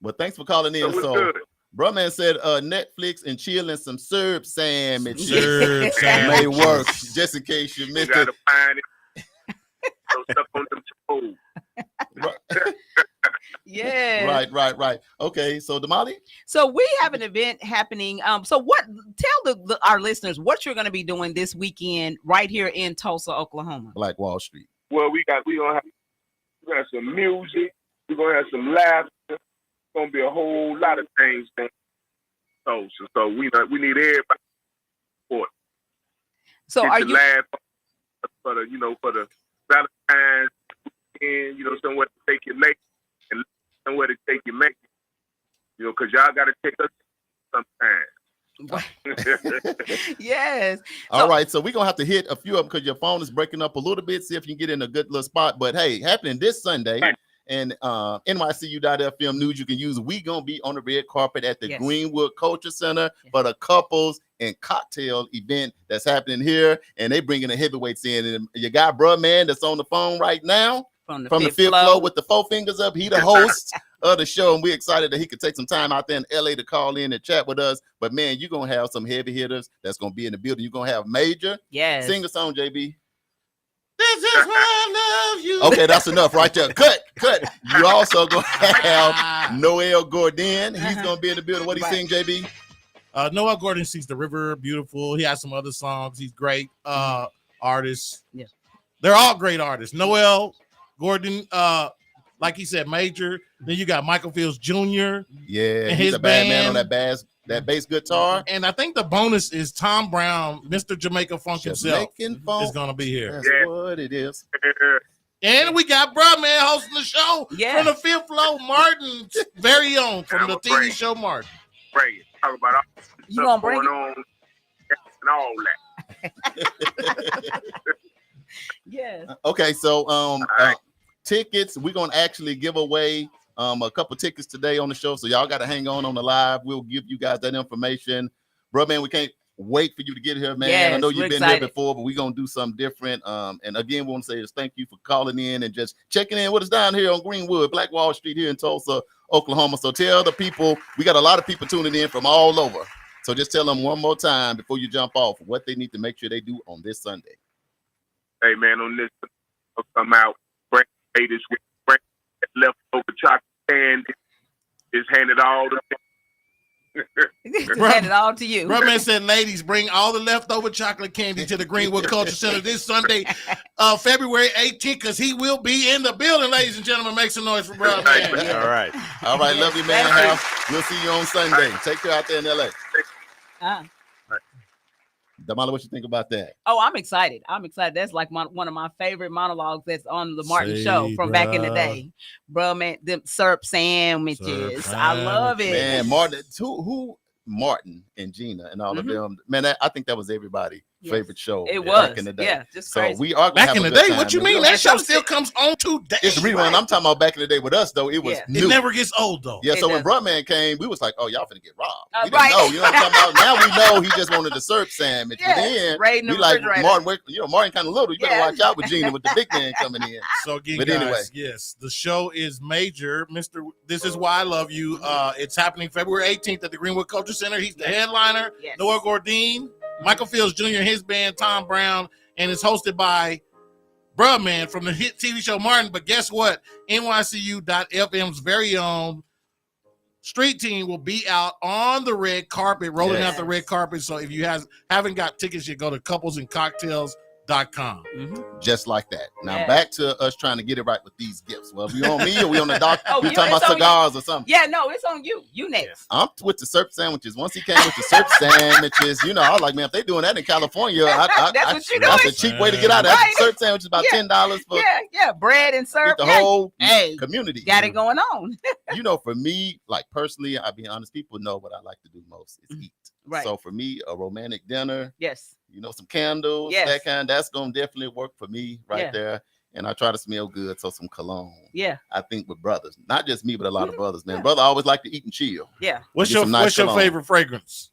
Well, thanks for calling in. So, So, good. bro, man said Netflix and chill and some syrup sandwiches Serve may sandwiches. work, just in case you You missed got it. to find it. So stuff on them toes. Yeah. Right. Okay, so Damali? So we have an event happening. So what? Tell our listeners what you're going to be doing this weekend right here in Tulsa, Oklahoma. Like Wall Street. Well, we gonna have some music. We're gonna have some laughter. It's gonna be a whole lot of things. So we need everybody support. So Get are to you? laugh for the Valentine's weekend, somewhere to take your lady and somewhere to take your mate. Because y'all gotta take us sometimes. Yes. All right, so we're gonna have to hit a few of them because your phone is breaking up a little bit. See if you can get in a good little spot. But hey, happening this Sunday and NYCU.FM News You Can Use. We gonna be on the red carpet at the Yes. Greenwood Culture Center for the couples and cocktail event that's happening here, and they bringing the heavyweights in. And you got bruh man that's on the phone right now From the from the fifth fifth floor. floor with the 4 fingers up. He the host of the show, and we're excited that he could take some time out there in LA to call in and chat with us. But man, you're gonna have some heavy hitters that's gonna be in the building. You're gonna have Major. Yes. Sing a song, JB. This is why I love you. Okay, that's enough right there. Cut. You also gonna have Noel Gordon. He's gonna be in the building. What do you sing, JB? Noah Gordon sings The River Beautiful. He has some other songs. He's great artist. Yeah. They're all great artists. Noel Gordon, like he said, Major. Then you got Michael Fields Jr. Yeah, And he's his a bad man band. on that bass guitar. And I think the bonus is Tom Brown, Mr. Jamaica Funk Just himself, making is fun. going to be here. That's what it is. And we got Bruh Man hosting the show Yeah. from the fifth floor, Martin's very own from the TV Great. show Martin. Bring it. Talk about all the You stuff gonna bring going it? on and all that. Yes. Okay, so right. tickets. We're gonna actually give away a couple tickets today on the show, so y'all got to hang on the live. We'll give you guys that information, bro. Man, we can't wait for you to get here, man. Yes, I know we're you've been excited. here before, but we're gonna do something different. And again, we want to say is thank you for calling in and just checking in with us down here on Greenwood, Black Wall Street here in Tulsa, Oklahoma. So tell the people, we got a lot of people tuning in from all over. So just tell them one more time before you jump off what they need to make sure they do on this Sunday. Hey man, on this, I'll come out, bring haters with bring that leftover chocolate candy. Just hand it all to Just Bruh. hand it all to you. Bruh Man said, ladies, bring all the leftover chocolate candy to the Greenwood Culture Center this Sunday, February 18th, because he will be in the building, ladies and gentlemen. Make some noise for Bruh Man. All right. All right, love you, man. Thank you. Hal. We'll see you on Sunday. Take care out there in LA. Uh, Damali, what you think about that? Oh, I'm excited. That's like one of my favorite monologues that's on the Martin Say, show from back in the bruh. day. Bro, man, them syrup sandwiches. Syrup I love it. Man, Martin, who Martin and Gina and all of them. Man, I think that was everybody's Yes. favorite show It back was. in the day. Yeah, just So crazy. we are gonna Back have in a the good day? time. What you mean? Yeah, That show some still shit. comes on today. It's the reason I'm talking about back in the day with us though. It was Yeah. new. It never gets old, though. Yeah, It so when doesn't. Bruh came, we was like, "Oh, y'all finna get robbed." We didn't Right. know, you know what I'm talking about. Now we know he just wanted the syrup sandwich. Yeah, But then right in the we like refrigerator. Martin. Martin kind of little. You better Yeah. watch out with Gina with the big man coming in. So again, But guys, anyway. yes, the show is major. Mr. This is why I love you. It's happening February 18th at the Greenwood Culture Center. He's the headliner. Yes. Noah Gordine, Michael Fields Jr., and his band, Tom Brown, and it's hosted by Bruh Man from the hit TV show Martin. But guess what? NYCU.FM's very own Street Team will be out on the red carpet, rolling Yes. out the red carpet. So if you haven't got tickets, you go to couplesandcocktails.com. Just like that. Now Yeah. back to us trying to get it right with these gifts. Well, we on me or we on the doc? Oh, we you- talking it's about on cigars or something? Yeah, no, it's on you. You next. I'm with the surf sandwiches. Once he came with the surf sandwiches, you know, I was like, man, if they doing that in California, That's what you that's doing? a cheap way to get out of that. Right. Surf sandwich is about Yeah. $10 for Yeah, bread and syrup. the Yeah. whole Hey, community. got it going on. You know, for me, like personally, I'll be honest, people know what I like to do most is eat. Right. So for me, a romantic dinner, Yes. you know, some candles, Yes. that kind, that's gonna definitely work for me right Yeah. there. And I try to smell good, so some cologne. Yeah. I think with brothers, not just me, but a lot of brothers, man. Yeah. Brother always like to eat and chill. Yeah. What's Get your some nice What's your cologne. favorite fragrance?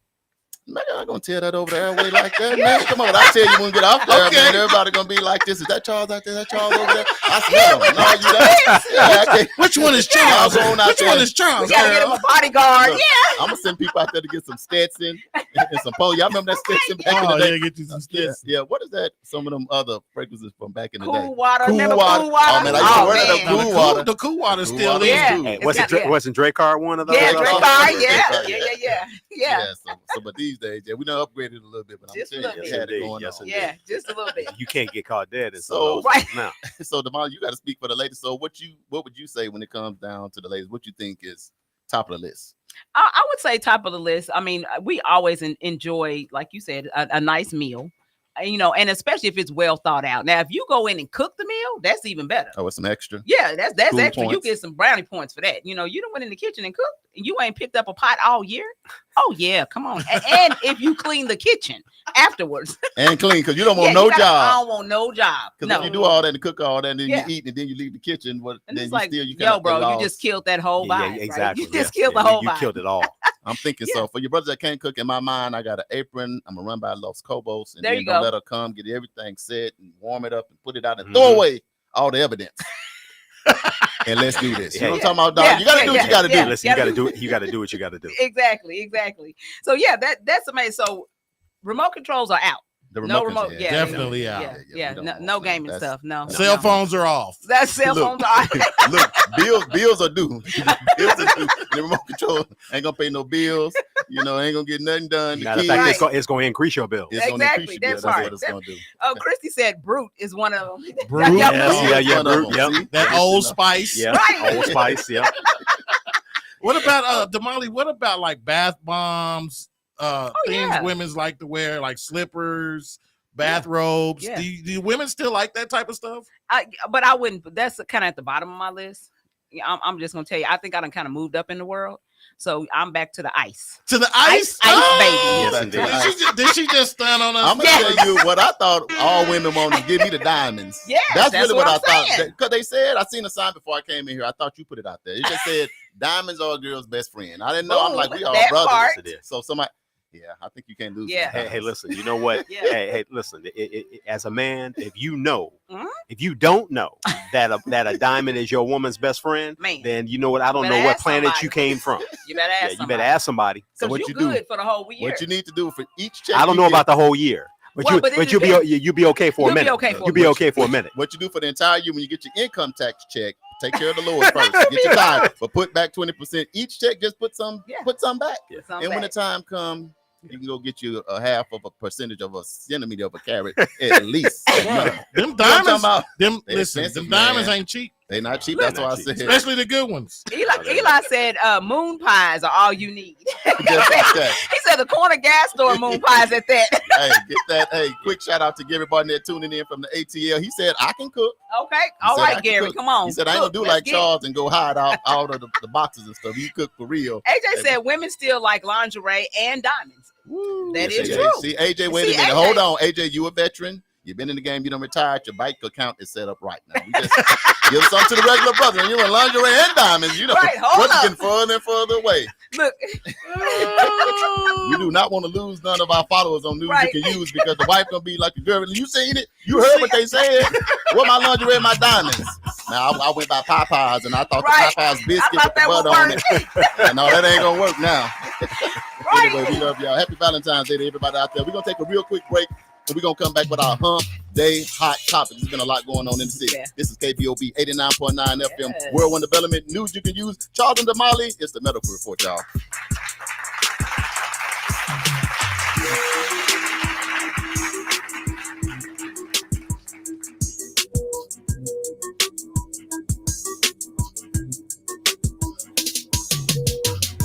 Man, I'm not gonna tell that over the airway like that, man. Come on, I tell you when we get off there, Okay. man. Everybody gonna be like this. Is that Charles out there? That Charles over there? I smell him. No, you don't. Yeah, I can't. Which one is Charles? I'll go on out Which there. one is Charles? You gotta get him a bodyguard. Look, I'm gonna send people out there to get some Stetson and some pole. Y'all remember that Stetson back in Oh the day? yeah, get you some Yeah, sticks. yeah. What is that? Some of them other fragrances from back in the day. Cool water. Cool Remember water. cool water? Oh, man, I used to wear that man. up Cool water. The cool water's Cool still water. in. Yeah. too. Hey, It's wasn't got- yeah. wasn't Dre Card one of those? Yeah, Drake Drake Card. Card. Drake Yeah. Card, Yeah. So, but these days, yeah, we done upgraded a little bit, but I'm Just a telling you, little we had bit. it going Yes, on. indeed. Yeah, just a little bit. You can't get caught dead. And So- Right. now. So, Damali, you got to speak for the ladies. So, what would you say when it comes down to the ladies? What you think is top of the list? I would say top of the list. I mean, we always enjoy, like you said, a nice meal, you know, and especially if it's well thought out. Now, if you go in and cook the meal, that's even better. Oh, with some extra. Yeah, that's Cool extra. You points. get some brownie points for that. You know, you done went in the kitchen and cooked, and you ain't picked up a pot all year. Oh yeah, come on. And if you clean the kitchen afterwards, And clean, because you don't want yeah, no you gotta- I job. don't want no job. Because No. if you do all that and cook all that, and then Yeah. you eat, and then you leave the kitchen, And then it's you like, still yo, bro, you just killed that whole Yeah, vibe. yeah, right? exactly. You just Yeah, killed yeah, the whole you vibe. killed it all. I'm thinking Yeah. so. For your brothers that can't cook, in my mind, I got an apron. I'm gonna run by Los Cobos, and There then you don't go. let her come, get everything set, and warm it up, and put it out, and Mhm. throw away all the evidence. And let's do this. You know what I'm talking about, dog? Yeah, You gotta yeah, do what you yeah, gotta yeah. do. Listen, you got to do it. You got to do what you got to do. Exactly. So yeah, that's amazing. So remote controls are out. The No control- remote. Yeah, Definitely out. Yeah, we don't no, want no that. gaming That's- stuff. No. Cell no. phones are off. That's cell Look, phones are. Look, bills are due. Bills are due. The remote control ain't gonna pay no bills. You know, ain't gonna get nothing done. The Matter of kids, fact, Right. it's going to increase your bill. it's gonna Exactly, increase your that bill. That's what part. it's gonna do. Oh, Christy said Brute is one of them. Brute. Yeah, Yeah, One of Brute, them. yep. See? That Yes, Old enough. Spice. Yeah, Right. Old Spice. Yeah. What about Damali? What about like bath bombs? Things yeah. women's like to wear, like slippers, bathrobes. Yeah. Do women still like that type of stuff? But I wouldn't. That's kind of at the bottom of my list. Yeah, I'm just gonna tell you. I think I done kind of moved up in the world, so I'm back to the ice. To the ice, Ice, baby. Yes, Back to indeed. the ice. Did she just stand on us? I'm gonna tell you what I thought all women want to give me the diamonds. Yes, that's that's really what what I I'm thought. saying. Because they said, I seen a sign before I came in here. I thought you put it out there. It just said diamonds are a girl's best friend. I didn't know. I'm like, we all That brothers. part. Yes, it is. So somebody, yeah, I think you can't lose. Yeah. some Hey, diamonds. listen. You know what? Yeah. Hey, listen. As a man, if you know, Mhm. if you don't know that a diamond is your woman's best friend, Man. then you know what? I don't Better know what ask planet somebody. you came from. You better ask. Yeah, you better ask somebody. So what you you do- good for the whole year. What you need to do for each check. I don't you know get- about the whole year, but Well, but it you'll be depends. you'll be okay for You'll a be minute. okay for a You'll be minute. okay for a minute. What you do for the entire year when you get your income tax check, take care of the Lord first. Get your time, but put back 20%. Each check, just put some back. Some And when the back. time comes, you can go get you a half of a percentage of a centimeter of a carrot at least. Them You know what I'm talking diamonds, about? them They listen, expensive, them diamonds man. ain't cheap, They not cheap. They're That's not why I cheap. said especially the good ones. Eli said moon pies are all you need. just like that. He said the corner gas store moon pies at that. Hey, get that. Hey, quick shout out to Gary Barton there tuning in from the ATL. He said, I can cook. Okay. He All said, I right, can Gary, cook. come on. He said, I ain't gonna Cook. do Let's like get it. Charles and go hide out of the boxes and stuff. He cook for real. AJ said women still like lingerie and diamonds. That Yes, is AJ. true. See, AJ, wait See, a minute. AJ. Hold on. AJ, you a veteran. You've been in the game. You don't retire. Your bank account is set up right now. We just give some to the regular brother. And you're in lingerie and diamonds. You know, Right, hold brothers up. getting further and further away. Look, We do not want to lose none of our followers on news Right. you can use because the wife gonna be like, girl, you seen it? You heard what they said? What my lingerie and my diamonds? Now I went by Popeyes and I thought Right. the Popeyes biscuit I with thought the that would butter on work. it. No, that ain't gonna work now. Right. Anyway, we love y'all. Happy Valentine's Day to everybody out there. We're gonna take a real quick break. and we're going to come back with our Hump Day Hot Topics. There's been a lot going on in the city. Yeah. This is KBOB 89.9 FM, Whirlwind Development, news you can use. Charles and Damali, it's the medical report, y'all.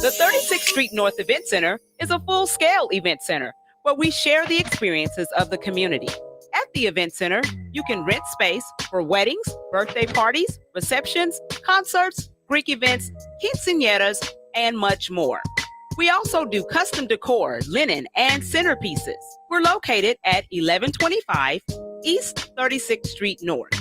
The 36th Street North Event Center is a full-scale event center where we share the experiences of the community. At the event center, you can rent space for weddings, birthday parties, receptions, concerts, Greek events, quinceañeras, and much more. We also do custom decor, linen, and centerpieces. We're located at 1125 East 36th Street North.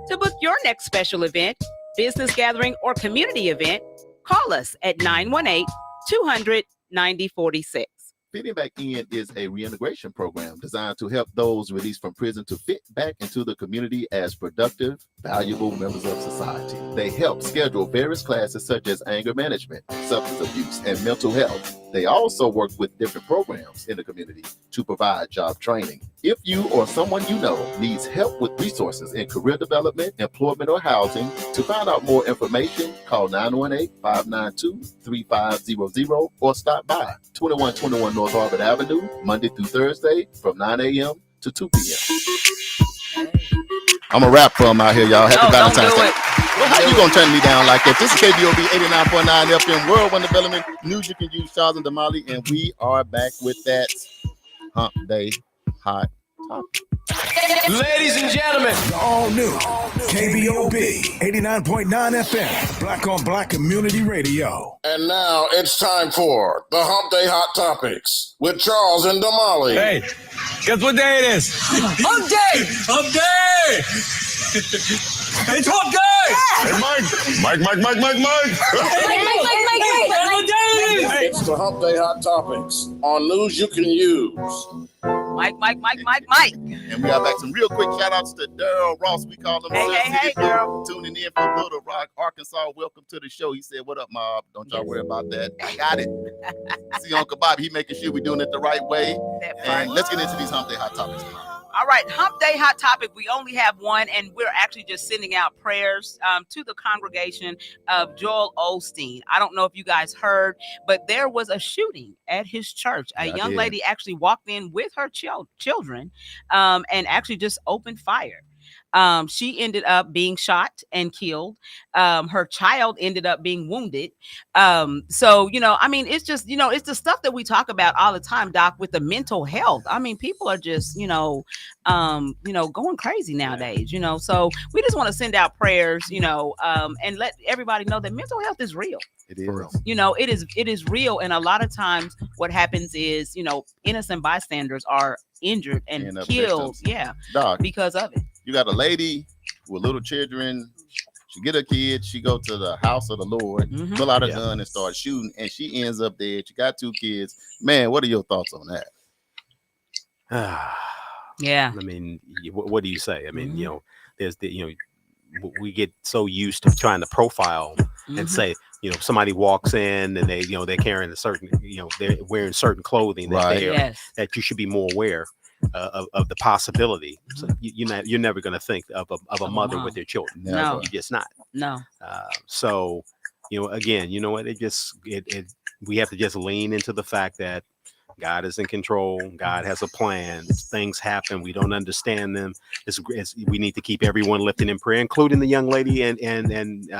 To book your next special event, business gathering, or community event, call us at 918-200-9046. Fitting Back In is a reintegration program designed to help those released from prison to fit back into the community as productive, valuable members of society. They help schedule various classes such as anger management, substance abuse, and mental health. They also work with different programs in the community to provide job training. If you or someone you know needs help with resources in career development, employment, or housing, to find out more information, call 918-592-3500 or stop by 2121 North Harvard Avenue, Monday through Thursday from 9 a.m. to 2 p.m. I'm a rap for them out here, y'all. Happy Valentine's Day. Well, how you gonna turn me down like that? This is KBOB 89.9 FM, Whirlwind Development, news you can use. Charles and Damali, and we are back with that Hump Day Hot Topic. Ladies and gentlemen, The all new KBOB 89.9 FM, Black on Black Community Radio. And now it's time for the Hump Day Hot Topics with Charles and Damali. hey, guess what day it is? Hump Day! Hump Day! It's Hump Day! Hey, Mike. Hey, Mike! It's the Hump Day Hot Topics on news you can use. Mike. And we got back some real quick shout outs to Daryl Ross. We call him Hey, girl. tuning in from Little Rock, Arkansas. Welcome to the show. He said, "What up, Mob? Don't y'all worry about that. I got it." See Uncle Bobby, he making sure we're doing it the right way. And let's get into these Hump Day Hot Topics. All right, Hump Day Hot Topic. We only have one, and we're actually just sending out prayers to the congregation of Joel Osteen. I don't know if you guys heard, but there was a shooting at his church. A young lady actually walked in with her children and actually just opened fire. She ended up being shot and killed. Her child ended up being wounded. So, I mean, it's just, it's the stuff that we talk about all the time, Doc, with the mental health. I mean, people are just, going crazy nowadays, so we just want to send out prayers, and let everybody know that mental health is real. It is. It is real. And a lot of times what happens is, innocent bystanders are injured and killed. Yeah. Doc, because of it. you got a lady with little children. She get her kids. She go to the house of the Lord, pull out a gun and start shooting, and she ends up dead. She got 2 kids. Man, what are your thoughts on that? Yeah. I mean, what do you say? I mean, there's we get so used to trying to profile and say, somebody walks in and they're carrying a certain, they're wearing certain clothing that you should be more aware of the possibility. So you're never going to think of a mother with their children. No. You're just not. No. So, again, what we have to just lean into the fact that God is in control. God has a plan. Things happen. We don't understand them. We need to keep everyone lifted in prayer, including the young lady and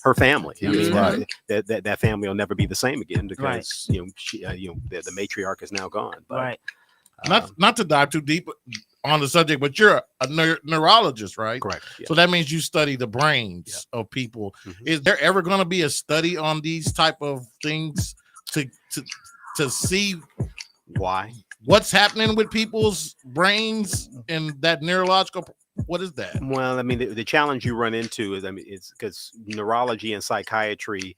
her family. I mean, that family will never be the same again because the matriarch is now gone. But, not to dive too deep on the subject, but you're a neurologist, right? Correct. Yeah. So that means you study the brains of people. Is there ever going to be a study on these type of things to see what's happening with people's brains and that neurological? What is that? Well, I mean, the challenge you run into is, it's because neurology and psychiatry,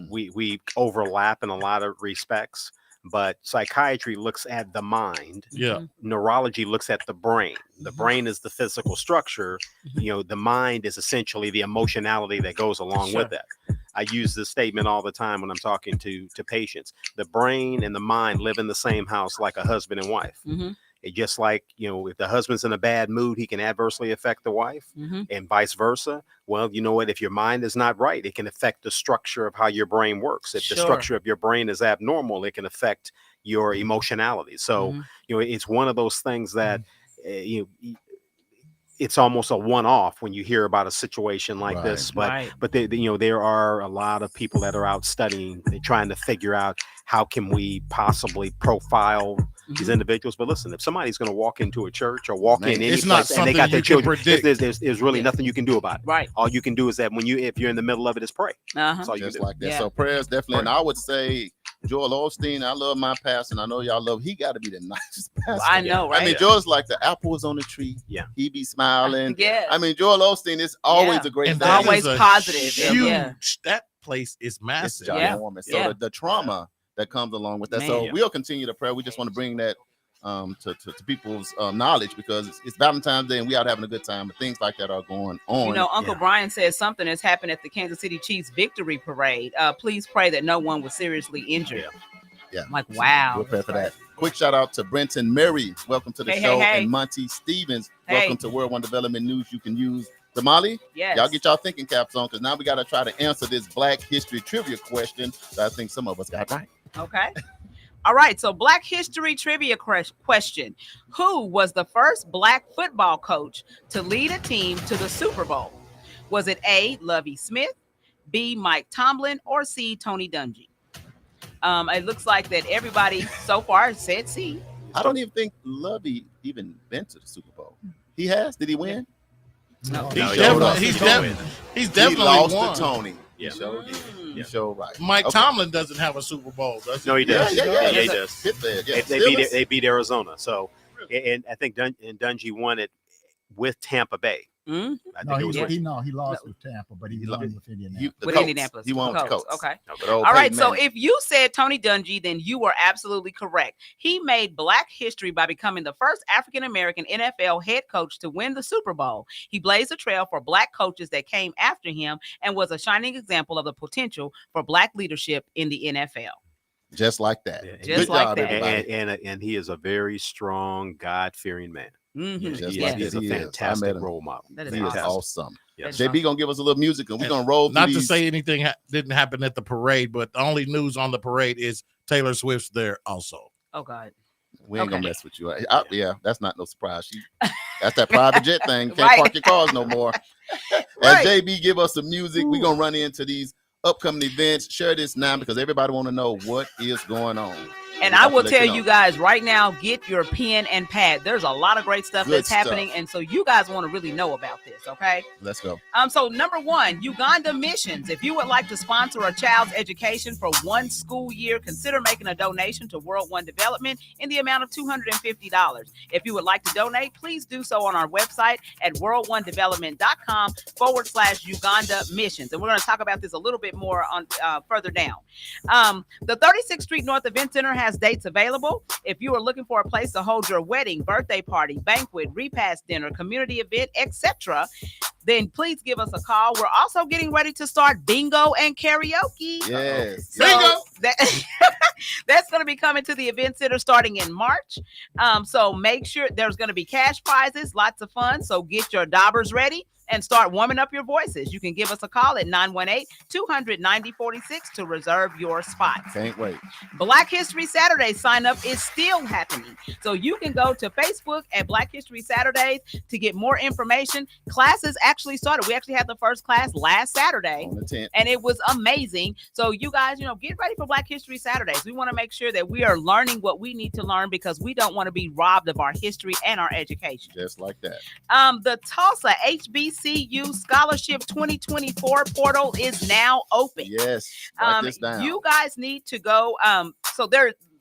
we overlap in a lot of respects. But psychiatry looks at the mind. Yeah. Neurology looks at the brain. The brain is the physical structure. The mind is essentially the emotionality that goes along with that. I use this statement all the time when I'm talking to patients. The brain and the mind live in the same house like a husband and wife. just like, if the husband's in a bad mood, he can adversely affect the wife, and vice versa. Well, you know what? If your mind is not right, it can affect the structure of how your brain works. If the structure of your brain is abnormal, it can affect your emotionality. So, it's one of those things that it's almost a one-off when you hear about a situation like this, but there are a lot of people that are out studying, trying to figure out how can we possibly profile these individuals. But listen, if somebody's going to walk into a church or walk in any place and they got their children, there's really nothing you can do about it. Right. All you can do is that if you're in the middle of it, is pray. That's all you Just can do. like that. So prayers definitely, and I would say Joel Osteen, I love my pastor, and I know y'all love. He got to be the nicest pastor. I know, right? I mean, Joel's like the apple is on the tree. Yeah, he be smiling. Yeah. I mean, Joel Osteen is always a great. And guy. always positive. Huge. That place is massive. It's ginormous. So the trauma that comes along with that. So we'll continue to pray. We just want to bring that to people's knowledge, because it's Valentine's Day and we out having a good time, but things like that are going on. Uncle Brian says something has happened at the Kansas City Chiefs victory parade. Please pray that no one was seriously injured. Yeah. I'm like, wow. We'll pray for that. Quick shout out to Brenton Murray. Welcome to the show. And Monty Stevens. Welcome to World One Development News You Can Use. Damali, y'all get y'all thinking caps on, because now we got to try to answer this Black History trivia question that I think some of us got right. Okay. All right. So Black History trivia question. Who was the first Black football coach to lead a team to the Super Bowl? Was it A, Lovie Smith, B, Mike Tomlin, or C, Tony Dungy? It looks like that everybody so far said C. I don't even think Lovie even been to the Super Bowl. He has? Did he win? No. He's definitely lost won. to Tony. Yeah. He showed did. He showed right. Mike Tomlin doesn't have a Super Bowl, does he? No, he does. Yeah, he does. They beat Arizona. So, and I think Dungy won it with Tampa Bay. He lost with Tampa, but he won with Indianapolis. Indianapolis. He won with the Colts. Okay. All right. So if you said Tony Dungy, then you were absolutely correct. He made Black history by becoming the first African-American NFL head coach to win the Super Bowl. He blazed a trail for Black coaches that came after him and was a shining example of the potential for Black leadership in the NFL. Just like that. Just like that. And he is a very strong, God-fearing man. He's a fantastic role model. That is awesome. JB gonna give us a little music, and we're gonna roll. Not to say anything didn't happen at the parade, but the only news on the parade is Taylor Swift's there also. Oh God, we ain't gonna mess with you. Yeah, that's not no surprise. That's that private jet thing. Can't park your cars no more. As JB give us some music, we're gonna run into these upcoming events. Share this now, because everybody want to know what is going on. And I will tell you guys right now, get your pen and pad. There's a lot of great stuff that's happening. And so you guys want to really know about this. Okay. Let's go. So number one, Uganda Missions. If you would like to sponsor a child's education for one school year, consider making a donation to World One Development in the amount of $250. If you would like to donate, please do so on our website at worldonedevelopment.com/Uganda Missions. And we're going to talk about this a little bit more on further down. The 36th Street North Event Center has dates available. If you are looking for a place to hold your wedding, birthday party, banquet, repast dinner, community event, etc., then please give us a call. We're also getting ready to start bingo and karaoke. Yes. So bingo. That's going to be coming to the event center starting in March. So make sure there's going to be cash prizes, lots of fun. So get your daubers ready and start warming up your voices. You can give us a call at 918-200-9046 to reserve your spot. Can't wait. Black History Saturday sign up is still happening. So you can go to Facebook at Black History Saturdays to get more information. Classes actually started. We actually had the first class last Saturday. On the 10th. And it was amazing. So you guys, get ready for Black History Saturdays. We want to make sure that we are learning what we need to learn, because we don't want to be robbed of our history and our education. Just like that. The Tulsa HBCU Scholarship 2024 portal is now open. Yes. Write this down. You guys need to go.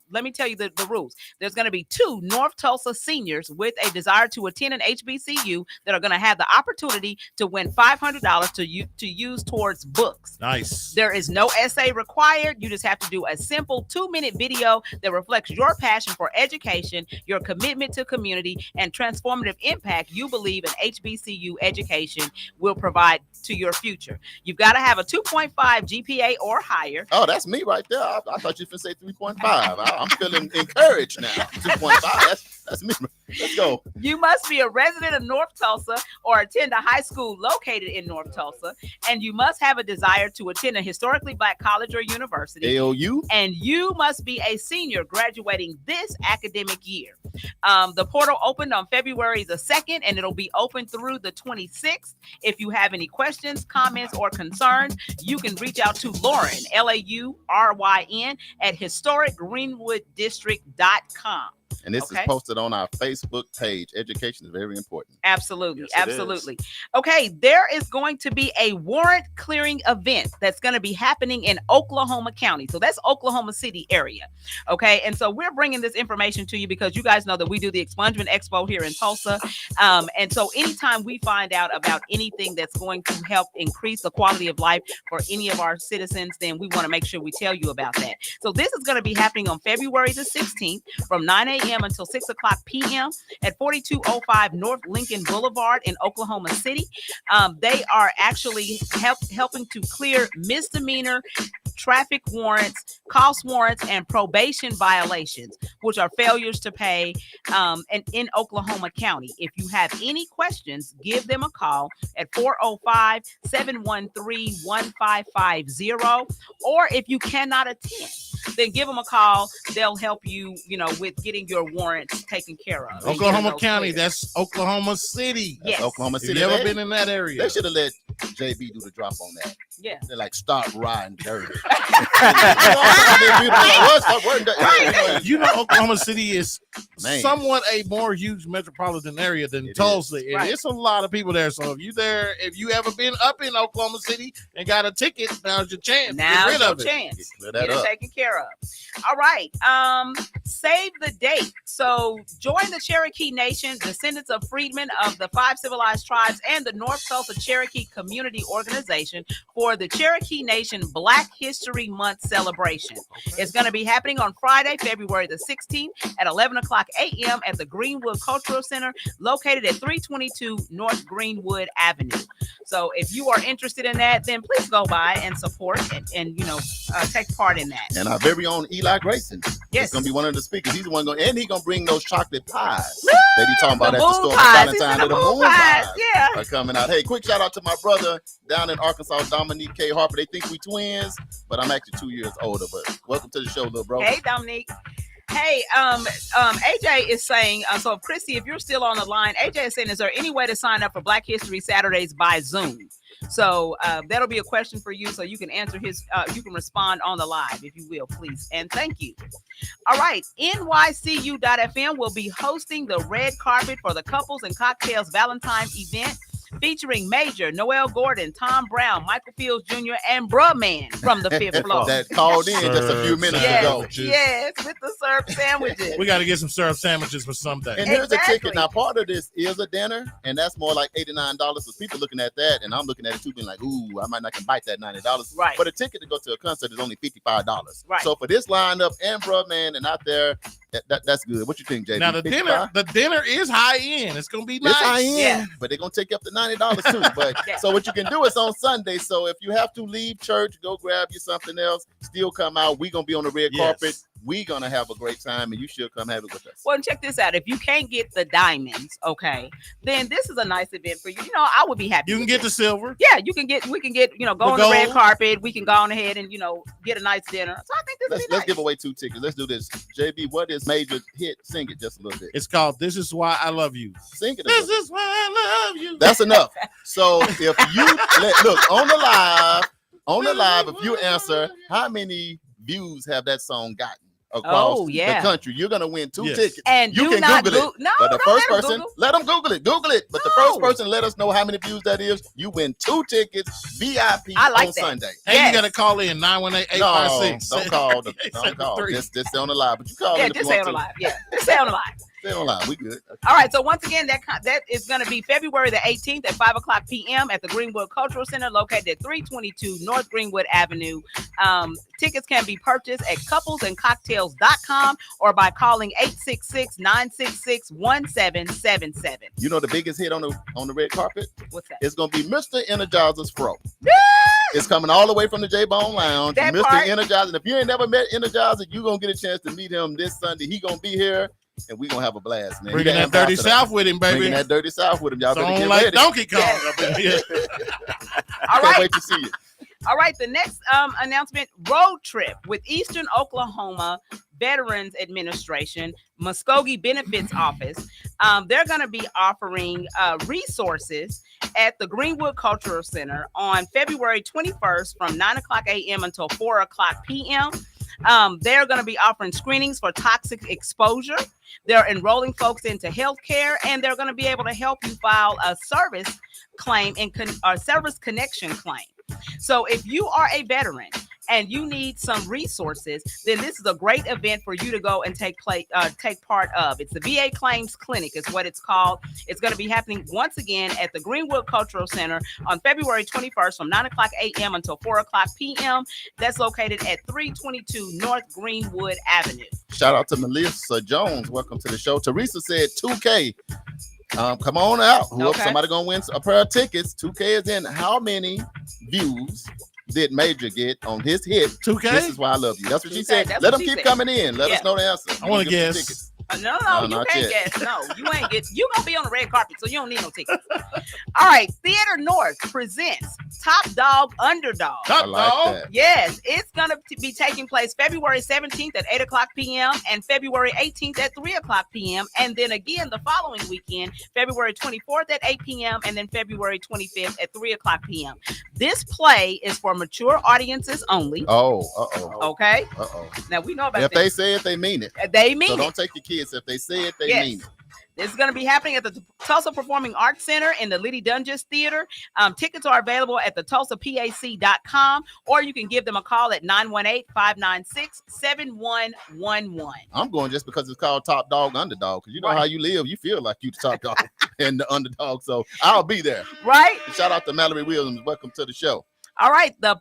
Let me tell you the rules. There's going to be 2 North Tulsa seniors with a desire to attend an HBCU that are going to have the opportunity to win $500 to use towards books. Nice. There is no essay required. You just have to do a simple 2-minute video that reflects your passion for education, your commitment to community, and transformative impact you believe an HBCU education will provide to your future. You've got to have a 2.5 GPA or higher. Oh, that's me right there. I thought you were going to say 3.5. I'm feeling encouraged now. 2.5. That's me. Let's go. You must be a resident of North Tulsa or attend a high school located in North Tulsa, and you must have a desire to attend a historically Black college or university. AOU. And you must be a senior graduating this academic year. The portal opened on February the 2nd, and it'll be open through the 26th. If you have any questions, comments, or concerns, you can reach out to Lauren, Lauryn, at historicgreenwooddistrict.com. And this is posted on our Facebook page. Education is very important. Absolutely. Yes, absolutely. Okay. There is going to be a warrant clearing event that's going to be happening in Oklahoma County. So that's Oklahoma City area. Okay. And so we're bringing this information to you because you guys know that we do the Expungement Expo here in Tulsa. And so anytime we find out about anything that's going to help increase the quality of life for any of our citizens, then we want to make sure we tell you about that. So this is going to be happening on February the 16th from 9 a.m. until 6 o'clock p.m. at 4205 North Lincoln Boulevard in Oklahoma City. They are actually helping to clear misdemeanor traffic warrants, cost warrants, and probation violations, which are failures to pay and in Oklahoma County. If you have any questions, give them a call at 405-713-1550. Or if you cannot attend, then give them a call. They'll help you, with getting your warrants taken care of. Oklahoma County, that's Oklahoma City. Yes. That's Oklahoma City. Have you ever been in that area? They should have let JB do the drop on that. Yeah. They're like, start riding dirty. You know, Oklahoma City is Man. somewhat a more huge metropolitan area than Tulsa. And Right. it's a lot of people there. So if you ever been up in Oklahoma City and got a ticket, now's your chance. Now's Get rid your of it. chance. Clear Get that it up. taken care of. All right. Save the date. So join the Cherokee Nation, descendants of freedmen of the 5 civilized tribes, and the North Tulsa Cherokee Community Organization for the Cherokee Nation Black History Month celebration. It's going to be happening on Friday, February the 16th at 11 o'clock a.m. at the Greenwood Cultural Center, located at 322 North Greenwood Avenue. So if you are interested in that, then please go by and support and take part in that. And our very own Eli Grayson Yes. is going to be one of the speakers. He's the one going, and he's going to bring those chocolate pies that he's talking about The at the moon store for pies. He Valentine's said Day. the moon pies. Yeah. Are coming out. Hey, quick shout out to my brother down in Arkansas, Dominique K. Harper. They think we twins, but I'm actually 2 years older. But welcome to the show, little bro. Hey, Dominique. Hey, AJ is saying, so Christy, if you're still on the line, AJ is saying, is there any way to sign up for Black History Saturdays by Zoom? So that'll be a question for you. So you can answer you can respond on the live, if you will, please. And thank you. All right. NYCU.FM will be hosting the red carpet for the Couples and Cocktails Valentine event, featuring Major, Noel Gordon, Tom Brown, Michael Fields Jr., and Bruh Man from the 5th floor. That called in just a few minutes ago. Yes, with the syrup sandwiches. We got to get some syrup sandwiches for someday. And here's Exactly. a ticket. Now, part of this is a dinner, and that's more like $89. So people looking at that, and I'm looking at it too, being like, ooh, I might not can bite that $90. Right. But a ticket to go to a concert is only $55. Right. So for this lineup and Bruh Man and out there, that's good. What you think, JB? Now the 55? dinner is high end. It's gonna be nice. It's high end, Yeah. but they're gonna take you up to $90 too. But Yeah. so what you can do is on Sunday. So if you have to leave church, go grab you something else. Still come out. We're gonna be on the red Yes. carpet. We're gonna have a great time, and you should come have it with us. Well, and check this out. If you can't get the diamonds, okay, then this is a nice event for you. I would be happy. You can with get this. the silver. Yeah, we can get, go on the red gold. carpet. We can go on ahead and, get a nice dinner. So I think this Let's would be nice. give away 2 tickets. Let's do this. JB, what is Major hit? Sing it just a little bit. It's called "This Is Why I Love You." Sing it. This is why I love you. That's enough. So if you look on the live, if you answer how many views have that song gotten across Oh, yeah. the country, you're gonna win 2 Yes. tickets. And You do can not Google it. No, But the don't first let 'em person, Google. let them Google it. Google it. But the No. first person, let us know how many views that is. You win 2 tickets, VIP I like on that. Sunday. And Yes. you got to call in 918-856. Don't call. Don't call. Just stay on the live. But you call Yeah, in if you just stay want on the to. live. Yeah, just stay on the live. Stay on the live. We good. All right. So once again, that is going to be February the 18th at 5 o'clock p.m. at the Greenwood Cultural Center, located at 322 North Greenwood Avenue. Tickets can be purchased at couplesandcocktails.com or by calling 866-966-1777. You know the biggest hit on the red carpet? What's that? It's gonna be Mr. Energizer's Fro. It's coming all the way from the J-Bone Lounge. That Mr. part. Energizer. And if you ain't never met Energizer, you're gonna get a chance to meet him this Sunday. He gonna be here. and we're gonna have a blast, man. Bringing that dirty South with him, baby. Bringing that dirty South with him. Y'all better get like ready. Donkey Kong up in here. All right. Can't wait to see you. All right, the next announcement, road trip with Eastern Oklahoma Veterans Administration, Muskogee Benefits Office. They're going to be offering resources at the Greenwood Cultural Center on February 21st from 9 o'clock a.m. until 4 o'clock p.m. They're going to be offering screenings for toxic exposure. They're enrolling folks into healthcare, and they're going to be able to help you file a service claim or service connection claim. So if you are a veteran and you need some resources, then this is a great event for you to go and take part of. It's the VA Claims Clinic is what it's called. It's going to be happening once again at the Greenwood Cultural Center on February 21st from 9 o'clock a.m. until 4 o'clock p.m. That's located at 322 North Greenwood Avenue. Shout out to Melissa Jones. Welcome to the show. Teresa said 2K. Come on out. Whoever somebody gonna win a pair of tickets. 2K is in. How many views did Major get on his hit? 2K. This is why I love you. That's what she said. That's Let what them she keep said. coming in. Let us know the answer. I want to guess. No, you not can't yet. guess. No, you ain't get. You gonna be on the red carpet, so you don't need no tickets. All right, Theater North presents Top Dog Underdog. Top Dog. That. Yes, it's gonna be taking place February 17th at 8 o'clock p.m. and February 18th at 3 o'clock p.m. and then again the following weekend, February 24th at 8 p.m. and then February 25th at 3 o'clock p.m. This play is for mature audiences only. Okay. Now we know about If this. they say it, they mean it. They mean so it. don't take your kids. If they say it, they mean it. This is going to be happening at the Tulsa Performing Arts Center in the Liddy Dunges Theater. Tickets are available at the TulsaPAC.com, or you can give them a call at 918-596-7111. I'm going just because it's called Top Dog Underdog, because you know how you live. You feel like you the top dog and the underdog. So I'll be there. Right. And shout out to Mallory Williams. Welcome to the show. All right. The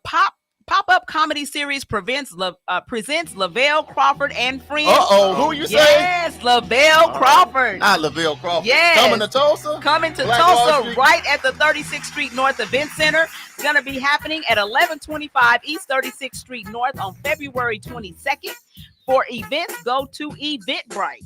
Pop-up comedy series presents Lavelle Crawford and Friends. Who you say? Yes, Lavelle Crawford. Lavelle Crawford. Yes. Coming to Tulsa? Coming to Black Wall Tulsa Street? right at the 36th Street North Event Center. It's going to be happening at 1125 East 36th Street North on February 22nd. For events, go to Eventbrite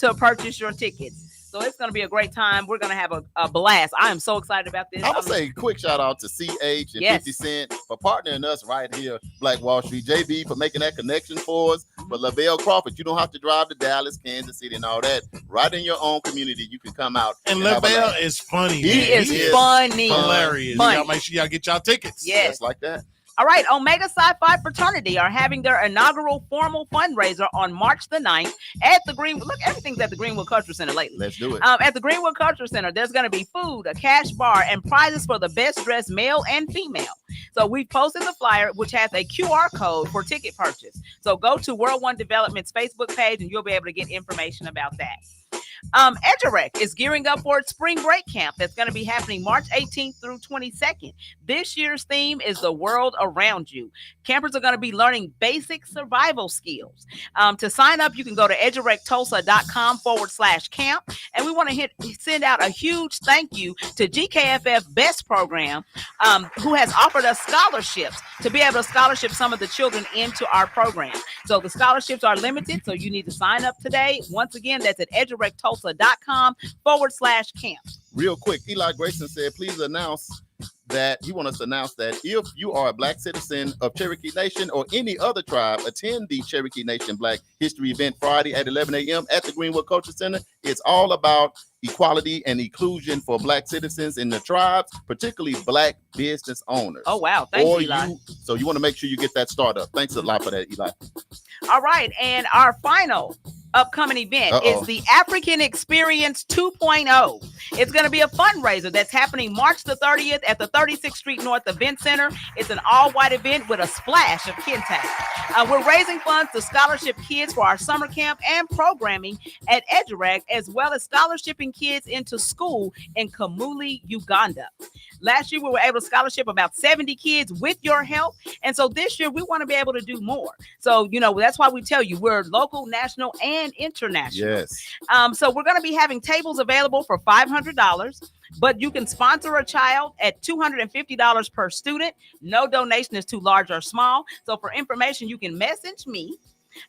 to purchase your tickets. So it's going to be a great time. We're going to have a blast. I am so excited about this. I'm going to say a quick shout out to CH and 50 Cent for partnering us right here, Black Wall Street. JB for making that connection for us. But Lavelle Crawford, you don't have to drive to Dallas, Kansas City, and all that. Right in your own community, you can come out. And Lavelle is funny. He is funny. Hilarious. Funny. Y'all make sure y'all get y'all tickets. Yes. Just like that. All right, Omega Sci-Fi Fraternity are having their inaugural formal fundraiser on March the 9th at the Greenwood. Look, everything's at the Greenwood Cultural Center lately. Let's do it. At the Greenwood Cultural Center, there's going to be food, a cash bar, and prizes for the best dressed male and female. So we posted the flyer, which has a QR code for ticket purchase. So go to World One Development's Facebook page, and you'll be able to get information about that. EduRec is gearing up for its spring break camp that's going to be happening March 18th through 22nd. This year's theme is the world around you. Campers are going to be learning basic survival skills. To sign up, you can go to edurectulsa.com/camp. And we want to send out a huge thank you to GKFF Best Program, who has offered us scholarships to be able to scholarship some of the children into our program. So the scholarships are limited, so you need to sign up today. Once again, that's at edurectulsa.com/camp. Real quick, Eli Grayson said, please announce that he wants us to announce that if you are a Black citizen of Cherokee Nation or any other tribe, attend the Cherokee Nation Black History event Friday at 11 a.m. at the Greenwood Culture Center. It's all about equality and inclusion for Black citizens in the tribes, particularly Black business owners. Oh, wow. Thanks, Eli. So you want to make sure you get that started up. Thanks a lot for that, Eli. All right. And our final upcoming event is the African Experience 2.0. It's going to be a fundraiser that's happening March the 30th at the 36th Street North Event Center. It's an all-white event with a splash of kintag. We're raising funds to scholarship kids for our summer camp and programming at EduRec, as well as scholarshiping kids into school in Kamuli, Uganda. Last year, we were able to scholarship about 70 kids with your help. And so this year, we want to be able to do more. So, that's why we tell you we're local, national, and international. Yes. So we're going to be having tables available for $500, but you can sponsor a child at $250 per student. No donation is too large or small. So for information, you can message me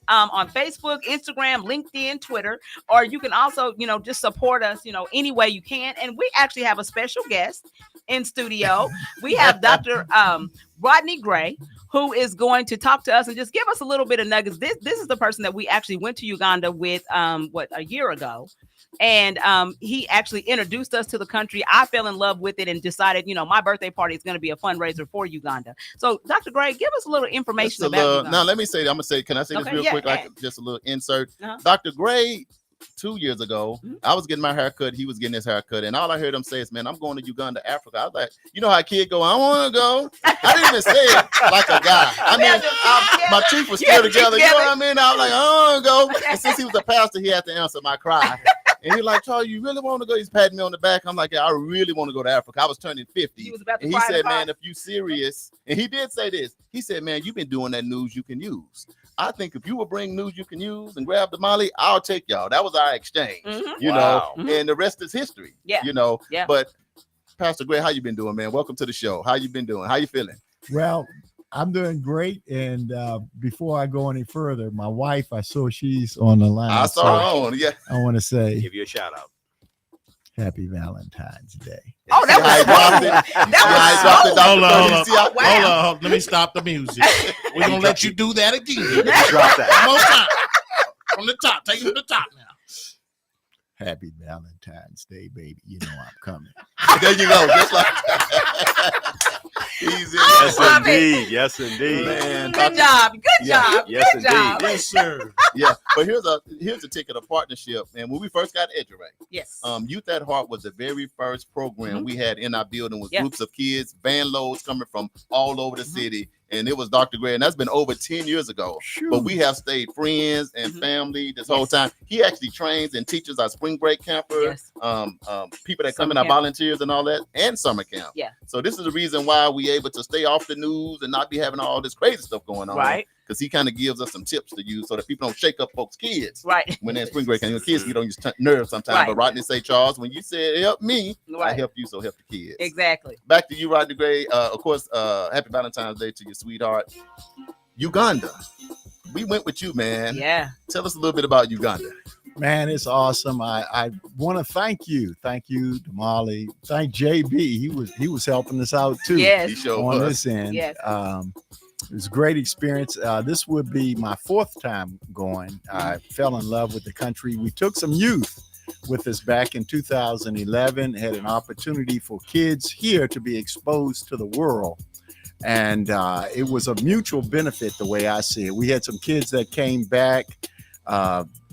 on Facebook, Instagram, LinkedIn, Twitter, or you can also, just support us, any way you can. And we actually have a special guest in studio. We have Dr. Rodney Gray, who is going to talk to us and just give us a little bit of nuggets. This is the person that we actually went to Uganda with, a year ago. And he actually introduced us to the country. I fell in love with it and decided, my birthday party is going to be a fundraiser for Uganda. So, Dr. Gray, give us a little information about Uganda. Now, let me say, can I say this real quick? Like just a little insert. Dr. Gray, 2 years ago, I was getting my haircut. He was getting his haircut. And all I heard him say is, man, I'm going to Uganda, Africa. I was like, you know how a kid go, I want to go. I didn't even say it like a guy. I mean, my teeth were still together. You know what I mean? I was like, I want to go. And since he was a pastor, he had to answer my cry. And he's like, Charles, you really want to go? He's patting me on the back. I'm like, yeah, I really want to go to Africa. I was turning 50. He was about to and he said, man, if you serious, and he did say this, he said, man, you've been doing that news you can use. I think if you will bring news you can use and grab Damali, I'll take y'all. That was our exchange, you know, and the rest is history, you know. But Pastor Gray, how you been doing, man? Welcome to the show. How you been doing? How you feeling? Well, I'm doing great. And before I go any further, my wife, I saw she's on the line. I saw her on, I want to say, give you a shout out. Happy Valentine's Day. Oh, that was Hold on. Let me stop the music. We're going to let you do that again. Drop that. One more time. From the top. Take it from the top now. Happy Valentine's Day, baby. You know I'm coming. There you go. Just like that. Easy. Yes, indeed. Yes, indeed. Man, Good job. Good job. Yes, Good job. Yes, sir. Yeah, but here's a ticket of partnership. And when we first got EduRay, yes, Youth at Heart was the very first program we had in our building with groups of kids, van loads coming from all over the city. And it was Dr. Gray, and that's been over 10 years ago. Sure. But we have stayed friends and family this whole time. He actually trains and teaches our spring break campers, people that come in, our volunteers and all that, and summer camp. Yeah. So this is the reason why we able to stay off the news and not be having all this crazy stuff going on. Right. Because he kind of gives us some tips to use so that people don't shake up folks' kids. Right. When they're in spring break, and your kids get on your nerves sometimes. Right. But Rodney say, Charles, when you said help me, I help you, so help the kids. Exactly. Back to you, Rodney Gray. Of course, happy Valentine's Day to your sweetheart. Uganda. We went with you, man. Yeah. Tell us a little bit about Uganda. Man, it's awesome. I want to thank you, Damali. Thank JB. He was helping us out too. Yes. He showed on us. this end. Yes. It was a great experience. This would be my fourth time going. I fell in love with the country. We took some youth with us back in 2011, had an opportunity for kids here to be exposed to the world. And it was a mutual benefit the way I see it. We had some kids that came back,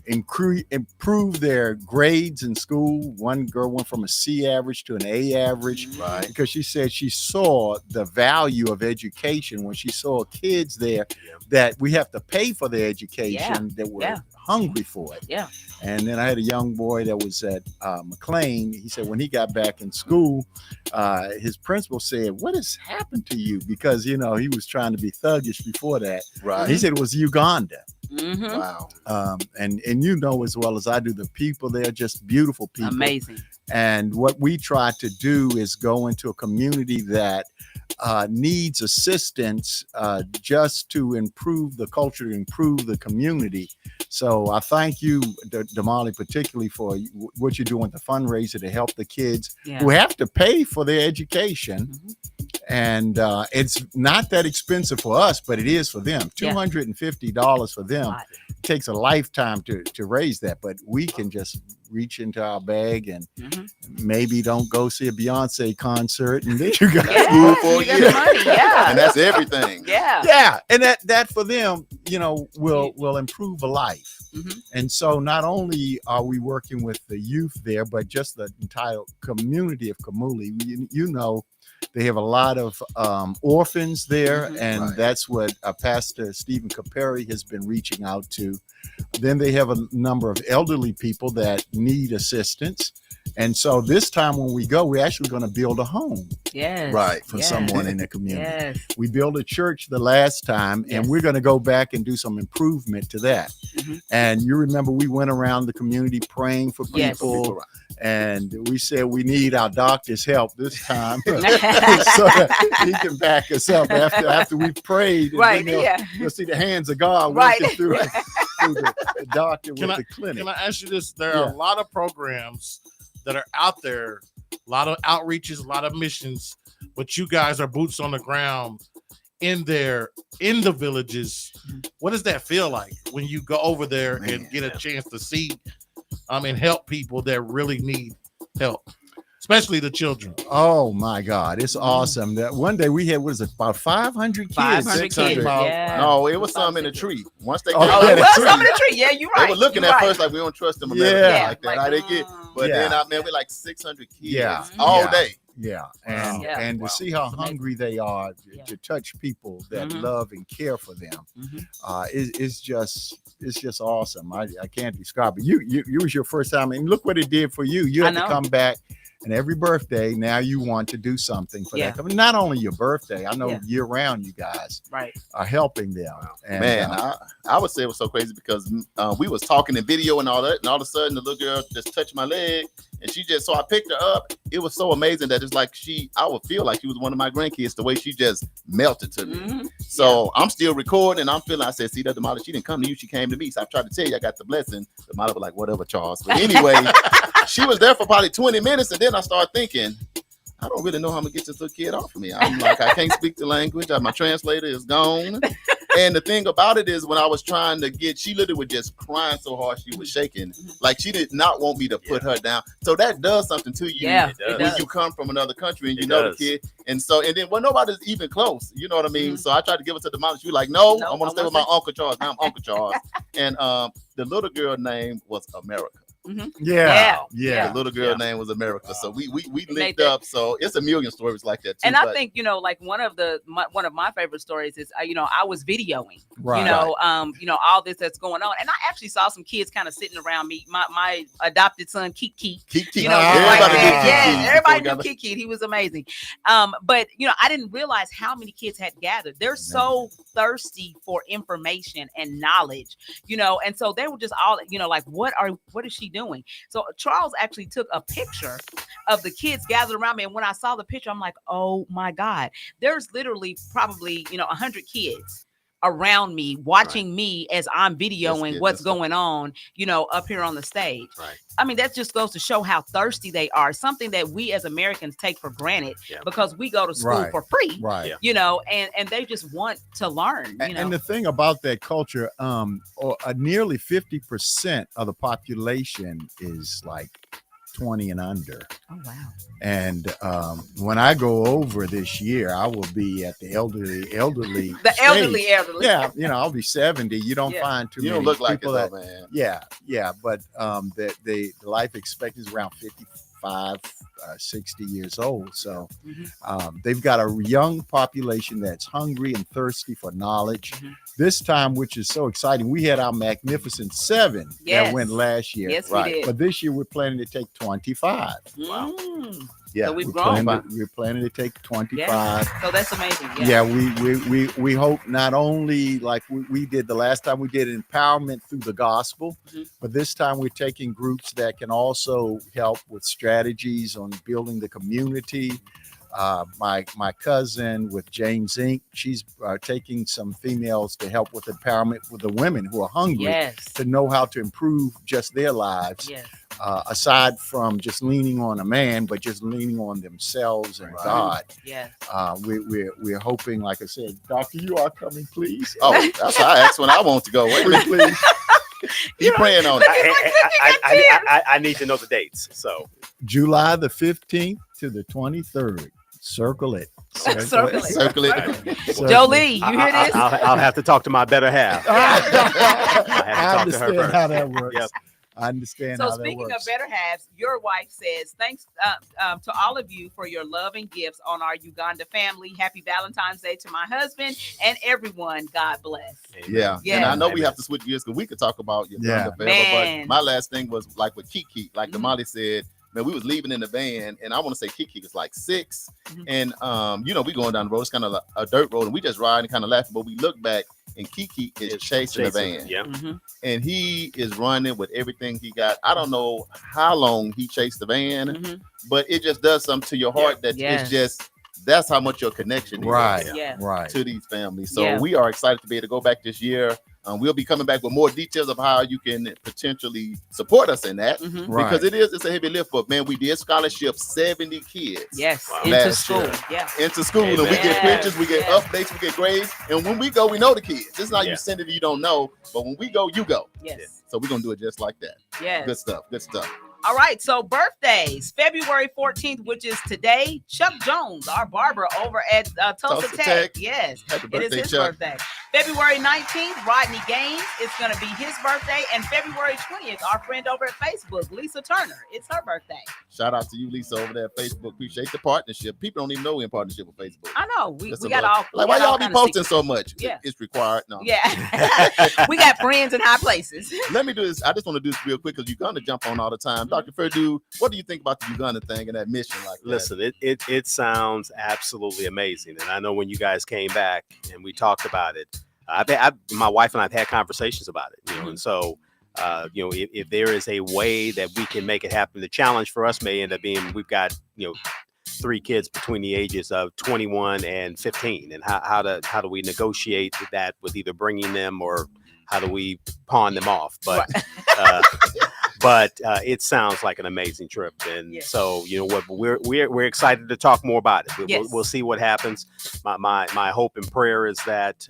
improved their grades in school. One girl went from a C average to an A average, Right. because she said she saw the value of education when she saw kids there that we have to pay for their education, that were hungry for it. Yeah. And then I had a young boy that was at McLean. He said when he got back in school, his principal said, "What has happened to you?" Because, he was trying to be thuggish before that. Right. He said it was Uganda. Mm-hmm. Wow. And as well as I do, the people there are just beautiful people. Amazing. And what we try to do is go into a community that needs assistance just to improve the culture, to improve the community. So I thank you, Damali, particularly for what you're doing with the fundraiser to help the kids who have to pay for their education. Mm-hmm. And it's not that expensive for us, but it is for them. $250 for them. It takes a lifetime to raise that, but we can just reach into our bag and maybe don't go see a Beyonce concert, and then you got school for a year. Money, and that's everything. And that for them, will improve a life. And so not only are we working with the youth there, but just the entire community of Kamuli. They have a lot of orphans there, and that's what Pastor Stephen Caperi has been reaching out to. Then they have a number of elderly people that need assistance. And so this time when we go, we're actually going to build a home Yes. Right. for Yes. someone in the community. Yes. We built a church the last time, and Yes. we're going to go back and do some improvement to that. Mhm. And you remember we went around the community praying for Yes. people, and we said we need our doctor's help this time so that he can back us up after we prayed. And Right. then Yeah. you'll see the hands of God Right. working through the doctor with the clinic. Can I ask you this? There are a lot of programs that are out there, a lot of outreaches, a lot of missions, but you guys are boots on the ground in the villages. What does that feel like when you go over there and get a chance to see and help people that really need help, especially the children? Oh my God, it's awesome. That one day we had, what is it, about 500 kids? 500 kids. 600. Yeah. No, it was some in the tree. Once they Oh, got Oh, in it the was tree, some in the tree. Yeah, you're right. they were looking You're at right. first like we don't trust them Yeah. like that. Like, How they get, but Yeah. then we're like 600 kids Yeah. all Yeah. day. Yeah, Wow. and Yeah. and Wow. to see how It's amazing. hungry they are Yeah. to touch people that Mhm. love and care for them, Mhm. it's just awesome. I can't describe it. You was your first time, and look what it did for you. You I had to know. come back, and every birthday now you want to do something for Yeah. that. I mean, not only your birthday, I know Yeah. year round you guys Right. are helping them. And, Man, I would say it was so crazy because we was talking in video and all that, and all of a sudden the little girl just touched my leg, and so I picked her up. It was so amazing that it's like I would feel like she was one of my grandkids, the way she just melted to me. Mhm. So I'm still recording, and I'm feeling. I said, "See that Damali? She didn't come to you. She came to me." So I tried to tell you, I got the blessing. Damali was like, "Whatever, Charles." But anyway, she was there for probably 20 minutes, and then I started thinking, I don't really know how I'm gonna get this little kid off of me. I'm like, I can't speak the language. My translator is gone. And the thing about it is, when I was trying to she literally was just crying so hard she was shaking. Like she did not want me to put her down. So that does something to you Yeah, when you come from another country and you It know does. the kid. And then nobody's even close. You know what I mean? Mhm. So I tried to give it to the mom. She was like, no, No, I want I to stay with wanna my Uncle Charles. Now I'm Uncle Charles. And the little girl name was America. yeah. The little girl Yeah. name was America. So we made linked that- up. So it's a million stories like that too. And I but- think, like one of my favorite stories is, I was videoing, Right. all this that's going on. And I actually saw some kids kind of sitting around me. My adopted son, Keek, Keek. just Everybody like did that. Keek Yeah, everybody before we knew Keek. He was amazing. But I didn't realize how many kids had gathered. They're so thirsty for information and knowledge, and so they were just all, like, what is she doing? So Charles actually took a picture of the kids gathered around me. And when I saw the picture, I'm like, oh my God, there's literally probably, 100 kids around me watching me as I'm videoing good. what's That's going on, up here on the stage. Right. I mean, that just goes to show how thirsty they are, something that we as Americans take for granted Yeah. because we go to school Right. for free, Right. Yeah. and they just want to learn, And the thing about that culture, nearly 50% of the population is like 20 and under. Oh, wow. And when I go over this year, I will be at the elderly. The stage. elderly. Yeah, I'll be 70. You don't Yeah. find too You many don't look like it people though, that. man. Yeah, but the life expectancy is around 55, 60 years old. So Mhm. they've got a young population that's hungry and thirsty for knowledge. Mhm. This time, which is so exciting, we had our Magnificent Seven that Yes. went last year. Yes, Right. we did. But this year we're planning to take 25. Wow. Yeah, So we've we're grown. We're planning to take 25. So that's amazing. Yeah, we hope not only like we did the last time, we did empowerment through the gospel, Mhm. but this time we're taking groups that can also help with strategies on building the community. My cousin with James Inc., she's taking some females to help with empowerment with the women who are hungry Yes. to know how to improve just their lives. Yes. Aside from just leaning on a man, but just leaning on themselves and Right. God. Yes. We're hoping, like I said, Doctor, you are coming, please. Oh, that's how I asked when I want to go. Wait a minute, please. you praying on it. I need to know the dates. So July the 15th to the 23rd. Circle it. Circle it. Circle it. Circle it. Jolie, you hear this? I'll have to talk to my better half. I talk to her understand first. how that works. Yep. I understand So how that speaking of works. better halves, your wife says, thanks to all of you for your love and gifts on our Uganda family. Happy Valentine's Day to my husband and everyone. God bless. Yeah. Yeah. And I know we have to switch gears because we could talk about your Yeah. brother forever, Man. but my last thing was like with Kiki, like Mhm. Damali said, man, we was leaving in the van, and I want to say Kiki was like 6, Mhm. and we going down the road. It's kind of like a dirt road, and we just riding, kind of laughing. But we look back, and Kiki is chasing the van, Yeah. Mhm. and he is running with everything he got. I don't know how long he chased the van, Mhm. but it just does something to your heart that Yes. it's just that's how much your connection Right. is Yeah. Right. to these families. So Yeah. we are excited to be able to go back this year. We'll be coming back with more details of how you can potentially support us in that, Mhm. Right. because it's a heavy lift. But man, we did scholarship 70 kids Yes. Wow. Into Last school. year. Yeah. into school, and we Amen. get pictures, we get Yes. updates, we get grades, and when we go, we know the kids. It's not Yeah. you send it you don't know, but when we go, you go. Yes. So we're gonna do it just like that. Yes. Good stuff. Good stuff. All right, so birthdays, February 14th, which is today, Chuck Jones, our barber over at Tulsa Tulsa Tech. Tech. Yes, Happy it is birthday, his Chuck. birthday. February 19th, Rodney Gaines, it's going to be his birthday. And February 20th, our friend over at Facebook, Lisa Turner, it's her birthday. Shout out to you, Lisa, over there at Facebook. Appreciate the partnership. People don't even know we're in partnership with Facebook. I know, we Just got about- all like we why got all y'all be kind of posting secrets. so much? Yeah. It's required. No. Yeah, we got friends in high places. Let me do this. I just want to do this real quick because Uganda jump on all the time. Dr. Perdue, what do you think about the Uganda thing and that mission like that? Listen, it sounds absolutely amazing, and I know when you guys came back and we talked about it, my wife and I've had conversations about it, and so if there is a way that we can make it happen, the challenge for us may end up being we've got 3 kids between the ages of 21 and 15, and how do we negotiate that with either bringing them or how do we pawn them off? But it sounds like an amazing trip, and Yes. so what we're excited to talk more about it. Yes. We'll see what happens. My hope and prayer is that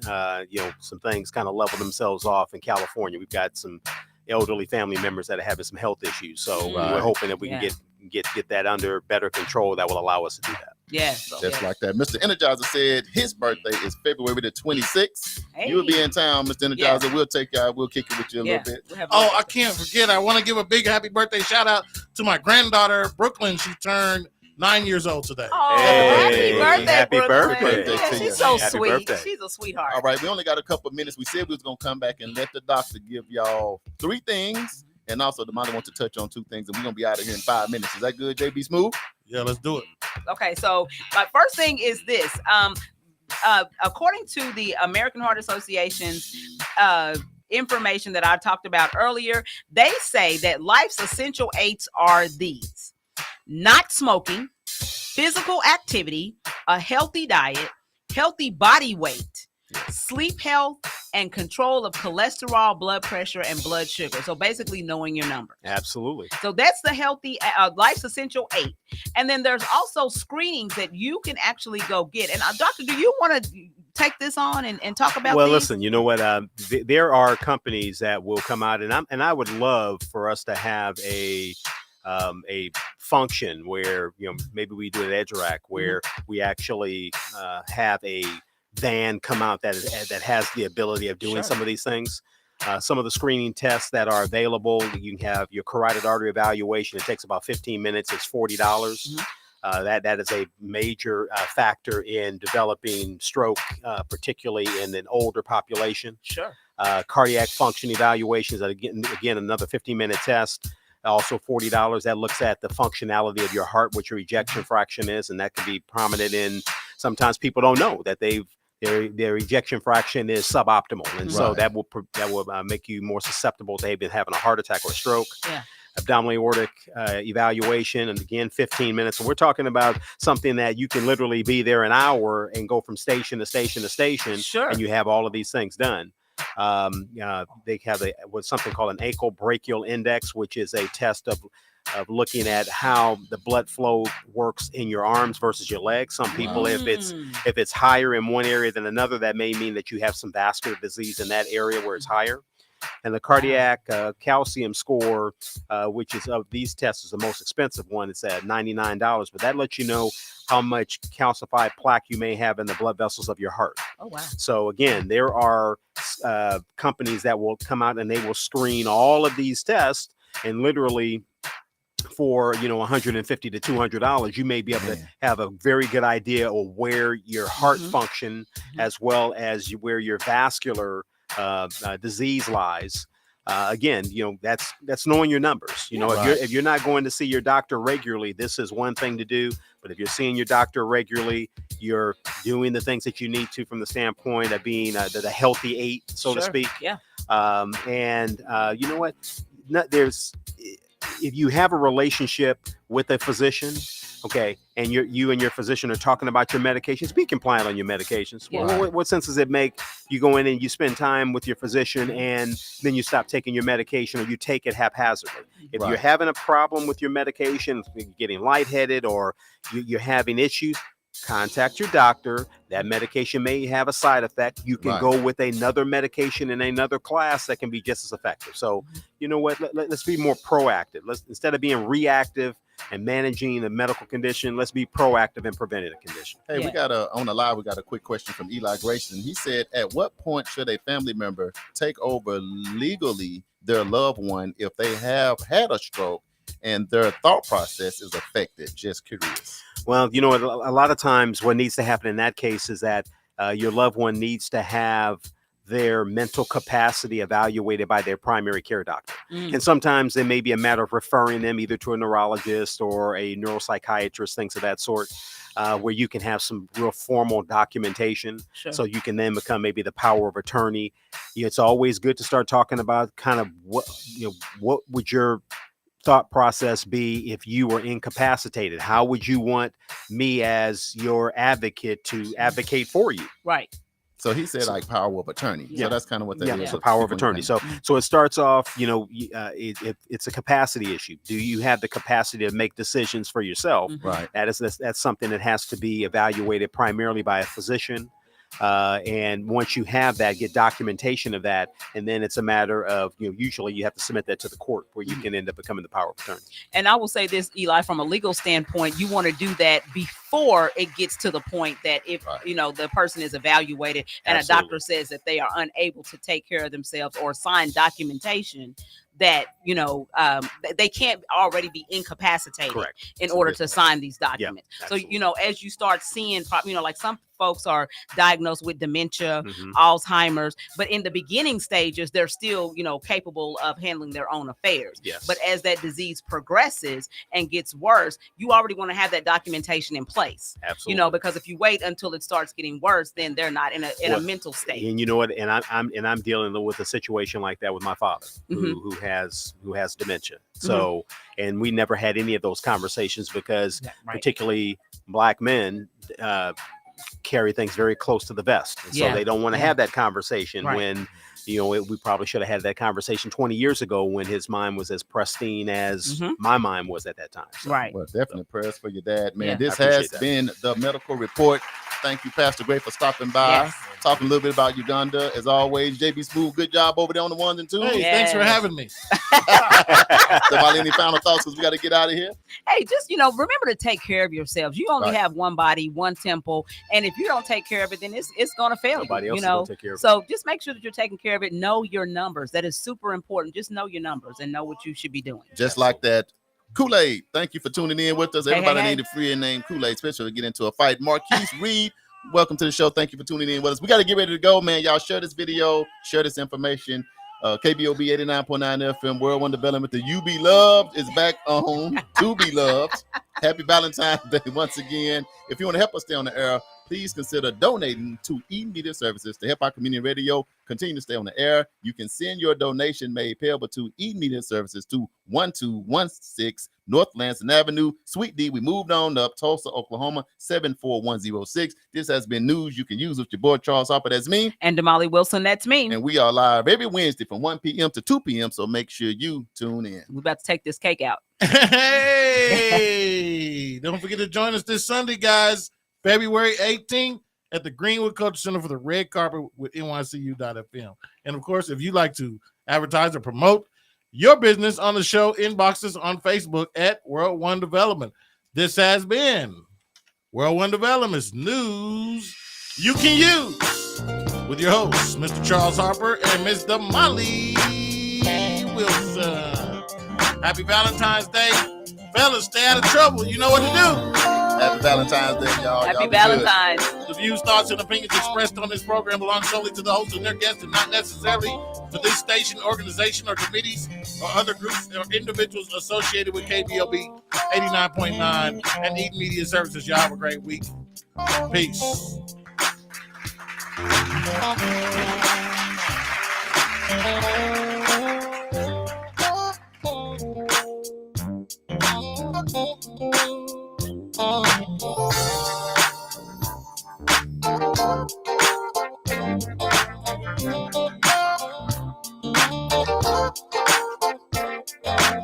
some things kind of level themselves off in California. We've got some elderly family members that are having some health issues, so we're hoping that we can get that under better control. That will allow us to do that. Yes. Just like that. Mr. Energizer said his birthday is February the 26th. Hey. You'll be in town, Mr. Energizer. We'll take you out. We'll kick it with you a little bit. We'll have Oh, I can't forget. I want to give a big happy birthday shout out to my granddaughter, Brooklyn. She turned 9 years old today. Oh, Hey, happy birthday, happy Brooklyn. birthday Yeah, to she's you. so Happy sweet. birthday. She's a sweetheart. All right, we only got a couple of minutes. We said we was going to come back and let the doctor give y'all 3 things. And also, the mother wants to touch on 2 things. And we're going to be out of here in 5 minutes. Is that good, JB Smooth? Yeah, let's do it. Okay, so my first thing is this. According to the American Heart Association's information that I talked about earlier, they say that life's essential 8s are these: not smoking, physical activity, a healthy diet, healthy body weight, sleep health, and control of cholesterol, blood pressure, and blood sugar. So basically knowing your number. Absolutely. So that's the healthy life's essential 8. And then there's also screenings that you can actually go get. And doctor, do you want to take this on and talk about Well, these? listen, you know what? There are companies that will come out, and I would love for us to have a function where maybe we do at EduRack where we actually have a van come out that has the ability of doing some of these things. Some of the screening tests that are available, you can have your carotid artery evaluation. It takes about 15 minutes. It's $40. That is a major factor in developing stroke, particularly in an older population. Sure. Cardiac function evaluations, again another 15-minute test. Also $40. That looks at the functionality of your heart, what your ejection fraction is, and that can be prominent in. Sometimes people don't know that their ejection fraction is suboptimal, and so that will make you more susceptible to having a heart attack or a stroke. Yeah. Abdominal aortic evaluation, and again 15 minutes. And we're talking about something that you can literally be there an hour and go from station to station to station, and you have all of these things done. They have something called an ankle brachial index, which is a test of looking at how the blood flow works in your arms versus your legs. Some people, if it's higher in one area than another, that may mean that you have some vascular disease in that area where it's higher. And the cardiac calcium score, which is of these tests, is the most expensive one. It's at $99, but that lets you know how much calcified plaque you may have in the blood vessels of your heart. Oh, wow. So again, there are companies that will come out and they will screen all of these tests, and literally for $150 to $200, you may be able to have a very good idea of where your heart function, as well as where your vascular disease lies. Again, that's knowing your numbers. If you're not going to see your doctor regularly, this is one thing to do. But if you're seeing your doctor regularly, you're doing the things that you need to from the standpoint of being the healthy 8, so to speak. Yeah. You know what? If you have a relationship with a physician, okay, and you and your physician are talking about your medications, be compliant on your medications. Yeah. What sense does it make you go in and you spend time with your physician and then you stop taking your medication or you take it haphazardly? If you're having a problem with your medication, you're getting lightheaded or you're having issues, contact your doctor. That medication may have a side effect. You can go with another medication in another class that can be just as effective. So, you know what? Let's be more proactive. Instead of being reactive and managing a medical condition, let's be proactive in preventing a condition. Hey, we got on the live. We got a quick question from Eli Grayson. He said, "At what point should a family member take over legally their loved one if they have had a stroke and their thought process is affected?" Just curious. Well, a lot of times what needs to happen in that case is that your loved one needs to have their mental capacity evaluated by their primary care doctor. And sometimes it may be a matter of referring them either to a neurologist or a neuropsychiatrist, things of that sort, where you can have some real formal documentation. Sure. So you can then become maybe the power of attorney. It's always good to start talking about kind of what would your thought process be if you were incapacitated? How would you want me as your advocate to advocate for you? Right. So he said like power of attorney. Yeah. So that's kind of what that is. So power of attorney. So it starts off, it's a capacity issue. Do you have the capacity to make decisions for yourself? Right. That's something that has to be evaluated primarily by a physician. And once you have that, get documentation of that, and then it's a matter of usually you have to submit that to the court where you can end up becoming the power of attorney. And I will say this, Eli, from a legal standpoint, you want to do that before it gets to the point that if the person is evaluated and a doctor says that they are unable to take care of themselves or sign documentation that they can't already be incapacitated in order to sign these documents. So as you start seeing, like some folks are diagnosed with dementia, Alzheimer's, but in the beginning stages, they're still capable of handling their own affairs. Yes. But as that disease progresses and gets worse, you already want to have that documentation in place. Absolutely. Because if you wait until it starts getting worse, then they're not in a mental state. And you know what? And I'm dealing with a situation like that with my father, who has dementia. So, and we never had any of those conversations because particularly Black men carry things very close to the vest. And so they don't want to have that conversation when, we probably should have had that conversation 20 years ago when his mind was as pristine as my mind was at that time. So, Well, definitely prayers for your dad, man. Yeah. This has been the Medical Report. Thank you, Pastor Gray, for stopping by, talking a little bit about Uganda. As always, JB Smooth, good job over there on the 1s and 2s. Hey, thanks for having me. Damali, any final thoughts because we got to get out of here? Hey, just, remember to take care of yourselves. You only have one body, one temple. And if you don't take care of it, then it's going to fail. Nobody else is you gonna take care of it. So just make sure that you're taking care of it. Know your numbers. That is super important. Just know your numbers and know what you should be doing. Just like that. Kool-Aid, thank you for tuning in with us. Everybody hey. need a free name Kool-Aid, especially to get into a fight. Marquise Reed, welcome to the show. Thank you for tuning in with us. We got to get ready to go, man. Y'all share this video, share this information. KBOB 89.9 FM, World One Development. The You Be Loved is back on To Be Loved. Happy Valentine's Day once again. If you want to help us stay on the air, please consider donating to E-Media Services to help our community radio continue to stay on the air. You can send your donation made payable to E-Media Services to 1216 North Lansing Avenue, Suite D. We moved on up, Tulsa, Oklahoma, 74106. This has been news you can use with your boy Charles Harper. That's me. And Damali Wilson, that's me. And we are live every Wednesday from 1 p.m. to 2 p.m. So make sure you tune in. We're about to take this cake out. Hey, don't forget to join us this Sunday, guys. February 18th at the Greenwood Culture Center for the red carpet with NYCU.FM. And of course, if you like to advertise or promote your business on the show, inbox us on Facebook at World One Development. This has been World One Development's News You Can Use with your hosts, Mr. Charles Harper and Ms. Damali Wilson. Happy Valentine's Day. Fellas, stay out of trouble. You know what to do. Happy Valentine's Day, y'all. Happy Y'all be Valentine's. good. views, thoughts, and opinions expressed on this program belong solely to the host and their guests and not necessarily to this station, organization, or committees or other groups or individuals associated with KBOB 89.9 and Eden Media Services. Y'all have a great week. Peace.